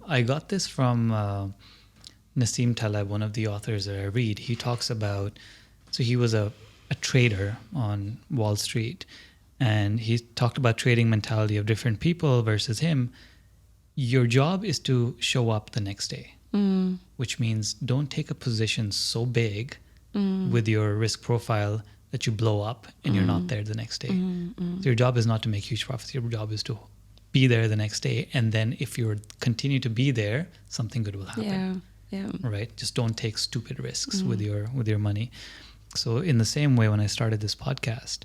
I got this from Nassim Taleb, one of the authors that I read. He talks about. So he was a trader on Wall Street, and he talked about trading mentality of different people versus him. Your job is to show up the next day. Which means don't take a position so big with your risk profile that you blow up and you're not there the next day. So your job is not to make huge profits. Your job is to be there the next day. And then if you continue to be there, something good will happen. Yeah. Right? Just don't take stupid risks with your money. So in the same way, when I started this podcast,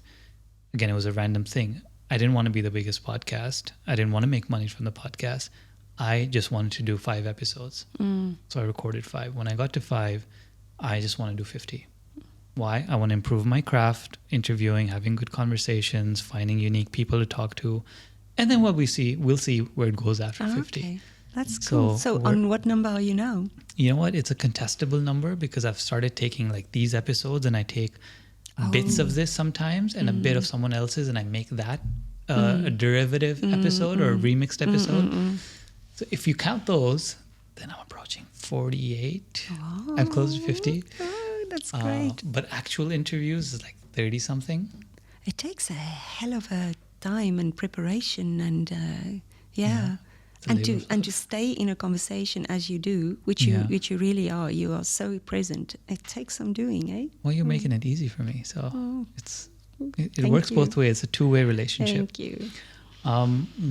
again, it was a random thing. I didn't want to be the biggest podcast. I didn't want to make money from the podcast. I just wanted to do 5 episodes. So I recorded 5. When I got to 5, I just want to do 50. Why? I want to improve my craft, interviewing, having good conversations, finding unique people to talk to. And then we'll see where it goes after 50. Okay. That's cool. So on what number are you now? You know what? It's a contestable number because I've started taking like these episodes and I take bits of this sometimes and a bit of someone else's and I make that a derivative episode or a remixed episode. So if you count those, then I'm approaching 48. Oh, I'm close to 50. Oh, that's great. But actual interviews is like 30 something. It takes a hell of a time and preparation and and to stay in a conversation as you do, which you really are. You are so present. It takes some doing, eh? Well, you're making it easy for me, so it works both ways. It's a two-way relationship. Thank you.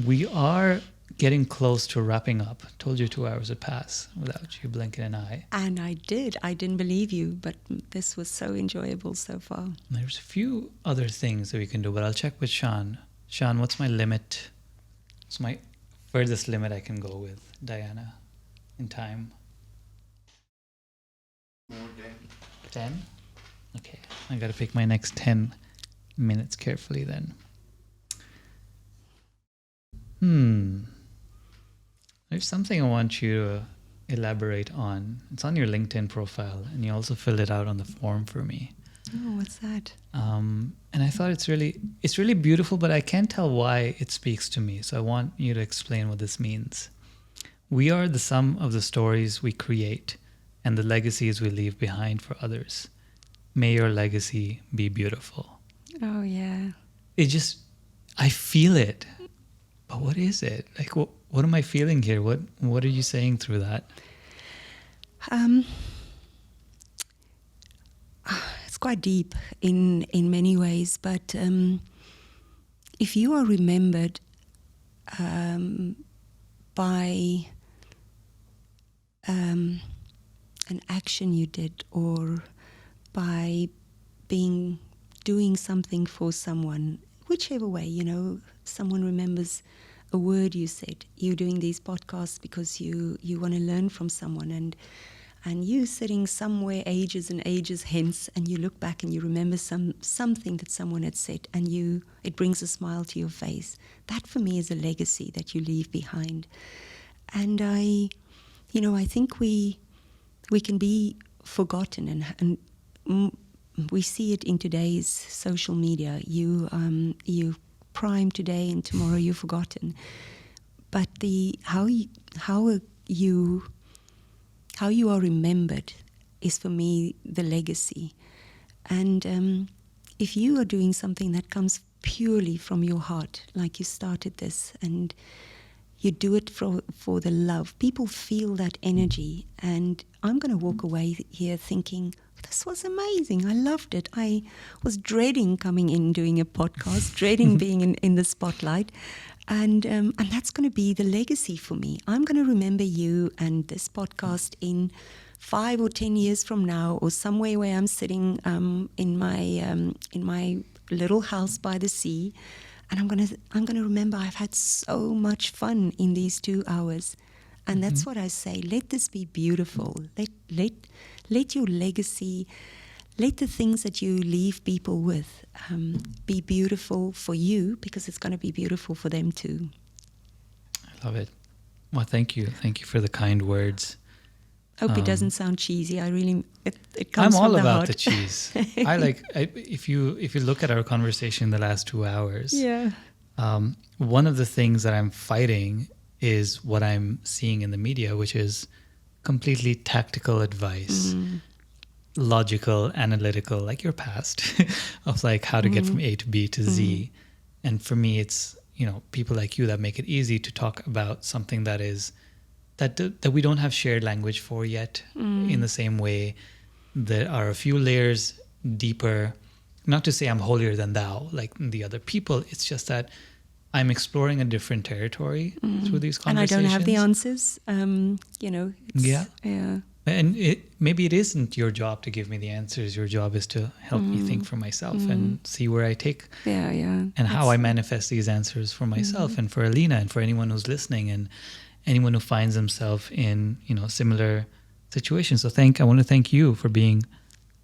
We are getting close to wrapping up. Told you 2 hours would pass without you blinking an eye. And I did. I didn't believe you, but this was so enjoyable so far. There's a few other things that we can do, but I'll check with Sean. Sean, what's my limit? What's my furthest limit I can go with Diana in time? More 10. 10? Okay. I got to pick my next 10 minutes carefully then. There's something I want you to elaborate on. It's on your LinkedIn profile, and you also filled it out on the form for me. Oh, what's that? And I thought it's really beautiful, but I can't tell why it speaks to me. So I want you to explain what this means. We are the sum of the stories we create and the legacies we leave behind for others. May your legacy be beautiful. Oh, yeah. I feel it. But what is it? Like, what am I feeling here? What are you saying through that? It's quite deep in many ways, but if you are remembered by an action you did, or by doing something for someone, whichever way, someone remembers a word you said. You're doing these podcasts because you want to learn from someone, and you sitting somewhere ages and ages hence, and you look back and you remember something that someone had said, and it brings a smile to your face. That for me is a legacy that you leave behind. And I think we can be forgotten, and we see it in today's social media. You prime today and tomorrow you're forgotten. But how you are remembered is for me the legacy. And if you are doing something that comes purely from your heart, like you started this, and you do it for the love, people feel that energy. And I'm going to walk away here thinking, this was amazing. I loved it. I was dreading coming in doing a podcast, dreading being in the spotlight. And that's going to be the legacy for me. I'm going to remember you and this podcast in 5 or 10 years from now, or somewhere where I'm sitting in my little house by the sea, and I'm going to remember I've had so much fun in these 2 hours. And that's what I say. Let this be beautiful. Let your legacy, let the things that you leave people with be beautiful for you, because it's going to be beautiful for them too. I love it. Well, thank you. Thank you for the kind words. Hope it doesn't sound cheesy. I really, it comes I'm from all the about heart. the cheese. If you look at our conversation the last 2 hours, Yeah. one of the things that I'm fighting is what I'm seeing in the media, which is completely tactical advice, logical, analytical, like your past, of like how to get from A to B to Z. And for me, it's, people like you that make it easy to talk about something that is that we don't have shared language for yet in the same way. There are a few layers deeper. Not to say I'm holier than thou, like the other people. It's just that I'm exploring a different territory through these conversations. And I don't have the answers. Yeah. Yeah. And maybe it isn't your job to give me the answers. Your job is to help me think for myself and see where I take and how I manifest these answers for myself and for Alina and for anyone who's listening and anyone who finds themselves in, similar situations. So I want to thank you for being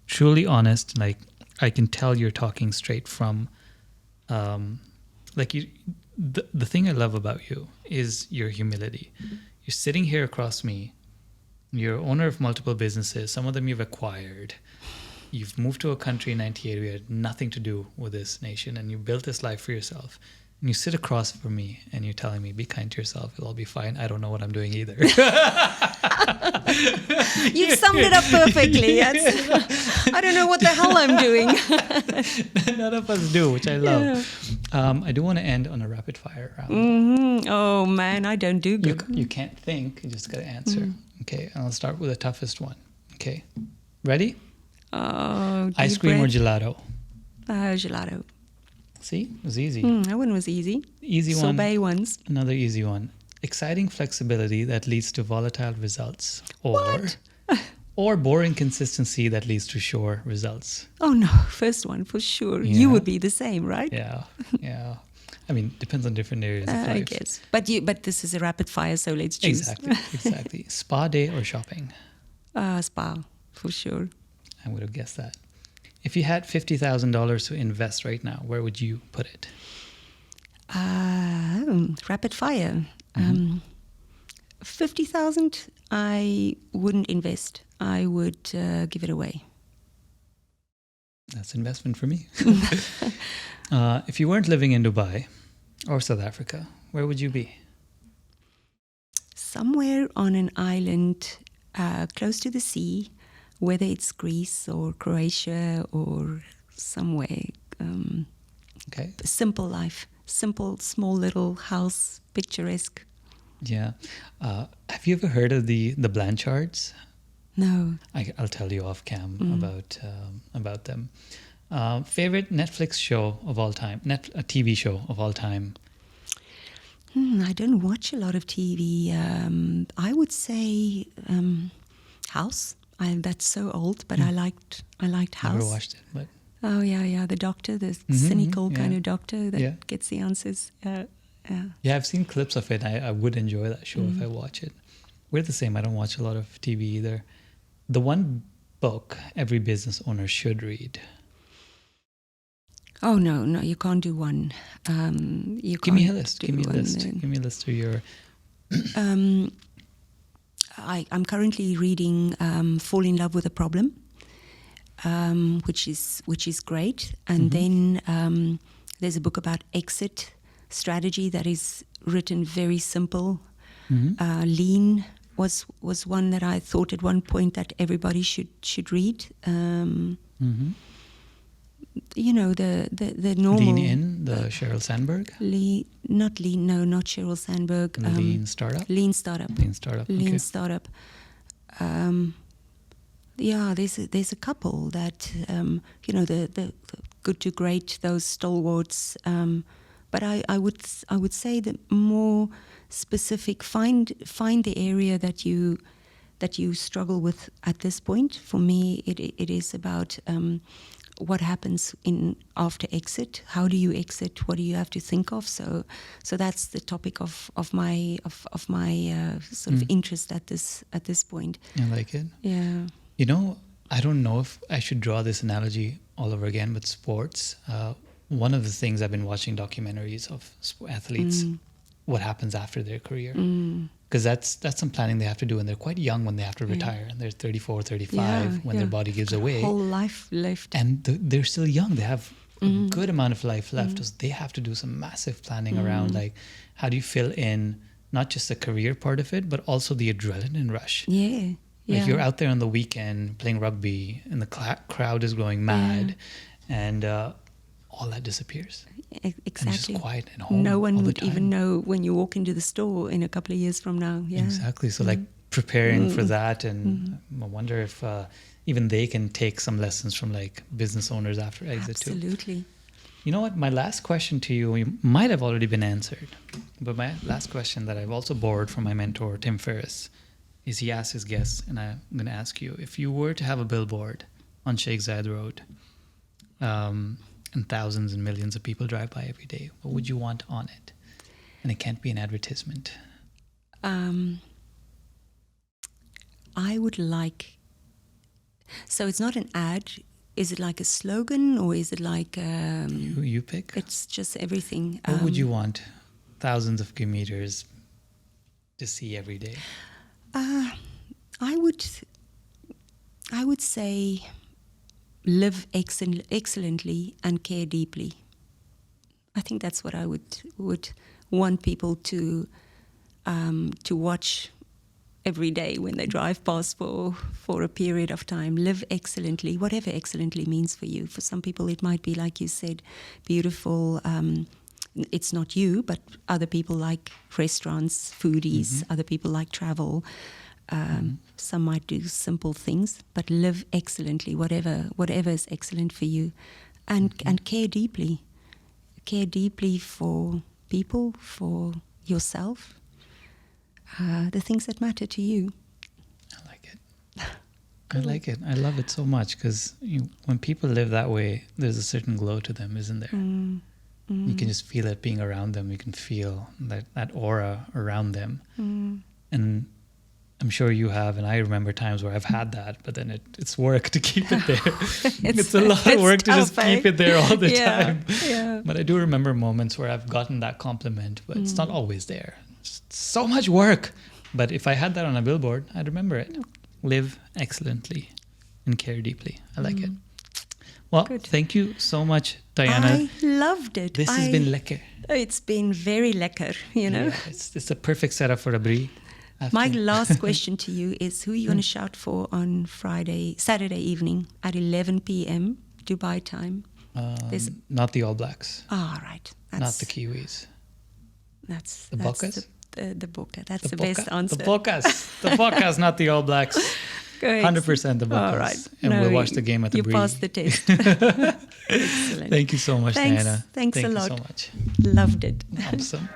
truly honest. Like, I can tell you're talking straight from, the thing I love about you is your humility. You're sitting here across me. You're owner of multiple businesses. Some of them you've acquired. You've moved to a country in 98 where you had nothing to do with this nation, and you built this life for yourself. And you sit across from me and you're telling me, be kind to yourself. It'll all be fine. I don't know what I'm doing either. You've summed it up perfectly. Yes. I don't know what the hell I'm doing. None of us do, which I love. Yeah. I do want to end on a rapid fire round. Oh, man, I don't do good. You can't think. You just got to answer. Okay, and I'll start with the toughest one. Okay, ready? Oh, ice cream or gelato? Gelato. See, it was easy. That one was easy. Easy one. Sorbet ones. Another easy one. Exciting flexibility that leads to volatile results, or boring consistency that leads to sure results. Oh no, first one for sure. Yeah. You would be the same, right? Yeah. I mean, depends on different areas of life. I guess. But this is a rapid fire, so let's choose. Exactly. Spa day or shopping? Spa, for sure. I would have guessed that. If you had $50,000 to invest right now, where would you put it? Rapid fire. 50,000, I wouldn't invest. I would give it away. That's investment for me. If you weren't living in Dubai or South Africa, where would you be? Somewhere on an island close to the sea, whether it's Greece or Croatia or somewhere. Okay. Simple life. Simple, small little house, picturesque. Yeah. Have you ever heard of the Blanchards? No. I'll tell you off cam about them. Favorite Netflix show of all time? A TV show of all time? I don't watch a lot of TV. I would say House. That's so old, but I liked House. Never watched it, but oh yeah, the doctor, the cynical kind of doctor that gets the answers. Yeah, I've seen clips of it. I would enjoy that show if I watch it. We're the same. I don't watch a lot of TV either. The one book every business owner should read. Oh no, you can't do one. Give me a list. Give me a list of your. I'm currently reading Fall in Love with a Problem, which is great. And then there's a book about exit strategy that is written very simple. Lean was one that I thought at one point that everybody should read. You know, the normal Lean In, the Sheryl Sandberg. Not Sheryl Sandberg. Lean Startup. Lean Startup. Okay. Startup. Yeah, there's a couple that the good to great, those stalwarts. But I would say that more specific. Find the area that you struggle with at this point. For me, it is about what happens after exit. How do you exit? What do you have to think of? So that's the topic of my sort of interest at this point. I like it. Yeah. You know, I don't know if I should draw this analogy all over again, but sports. One of the things I've been watching documentaries of athletes what happens after their career. Because that's some planning they have to do, and they're quite young when they have to retire, and they're 34, 35 when their body gives away. Whole life left. And they're still young. They have a good amount of life left. So they have to do some massive planning around, like, how do you fill in not just the career part of it, but also the adrenaline rush. Yeah. If you're out there on the weekend playing rugby and the crowd is going mad, and all that disappears. Exactly. And it's just quiet at home. No one all the would time. even know when you walk into the store in a couple of years from now. Yeah. Exactly. So like preparing for that, and I wonder if even they can take some lessons from like business owners after exit too. Absolutely. You know what? My last question to you might have already been answered, but my last question that I've also borrowed from my mentor, Tim Ferriss, is he asks his guests, and I'm going to ask you, if you were to have a billboard on Sheikh Zayed Road, and thousands and millions of people drive by every day, what would you want on it? And it can't be an advertisement. I would like... So it's not an ad. Is it like a slogan, or is it like... You pick. It's just everything. What would you want thousands of commuters to see every day? I would say live excellently and care deeply. I think that's what I would want people to watch every day when they drive past for a period of time. Live excellently, whatever excellently means for you. For some people it might be, like you said, beautiful. It's not you, but other people like restaurants, foodies. Other people like travel. Some might do simple things, but live excellently, whatever is excellent for you, and care deeply. Care deeply for people, for yourself, the things that matter to you. I like it. I like it. I love it so much, because when people live that way, there's a certain glow to them, isn't there? You can just feel it being around them. You can feel that aura around them. And I'm sure you have, and I remember times where I've had that, but then it's work to keep it there. It's a lot of work to just keep it there all the time. Yeah. But I do remember moments where I've gotten that compliment, but it's not always there. It's so much work. But if I had that on a billboard, I'd remember it. Live excellently and care deeply. I like it. Well, thank you so much, Diana. I loved it. This has been lekker. It's been very lekker, know. Yeah, it's a perfect setup for a brie. My last question to you is, who are you going to shout for on Saturday evening at 11 p.m. Dubai time? Not the All Blacks. Right. Not the Kiwis. That's Bocas? The Boca. That's the best answer. The Bocas, not the All Blacks. Good. 100% the Bocas. All right. And we'll watch the game at the Brie. You passed the test. Excellent. Thank you so much, Diana. Thanks a lot. Thank you so much. Loved it. Awesome.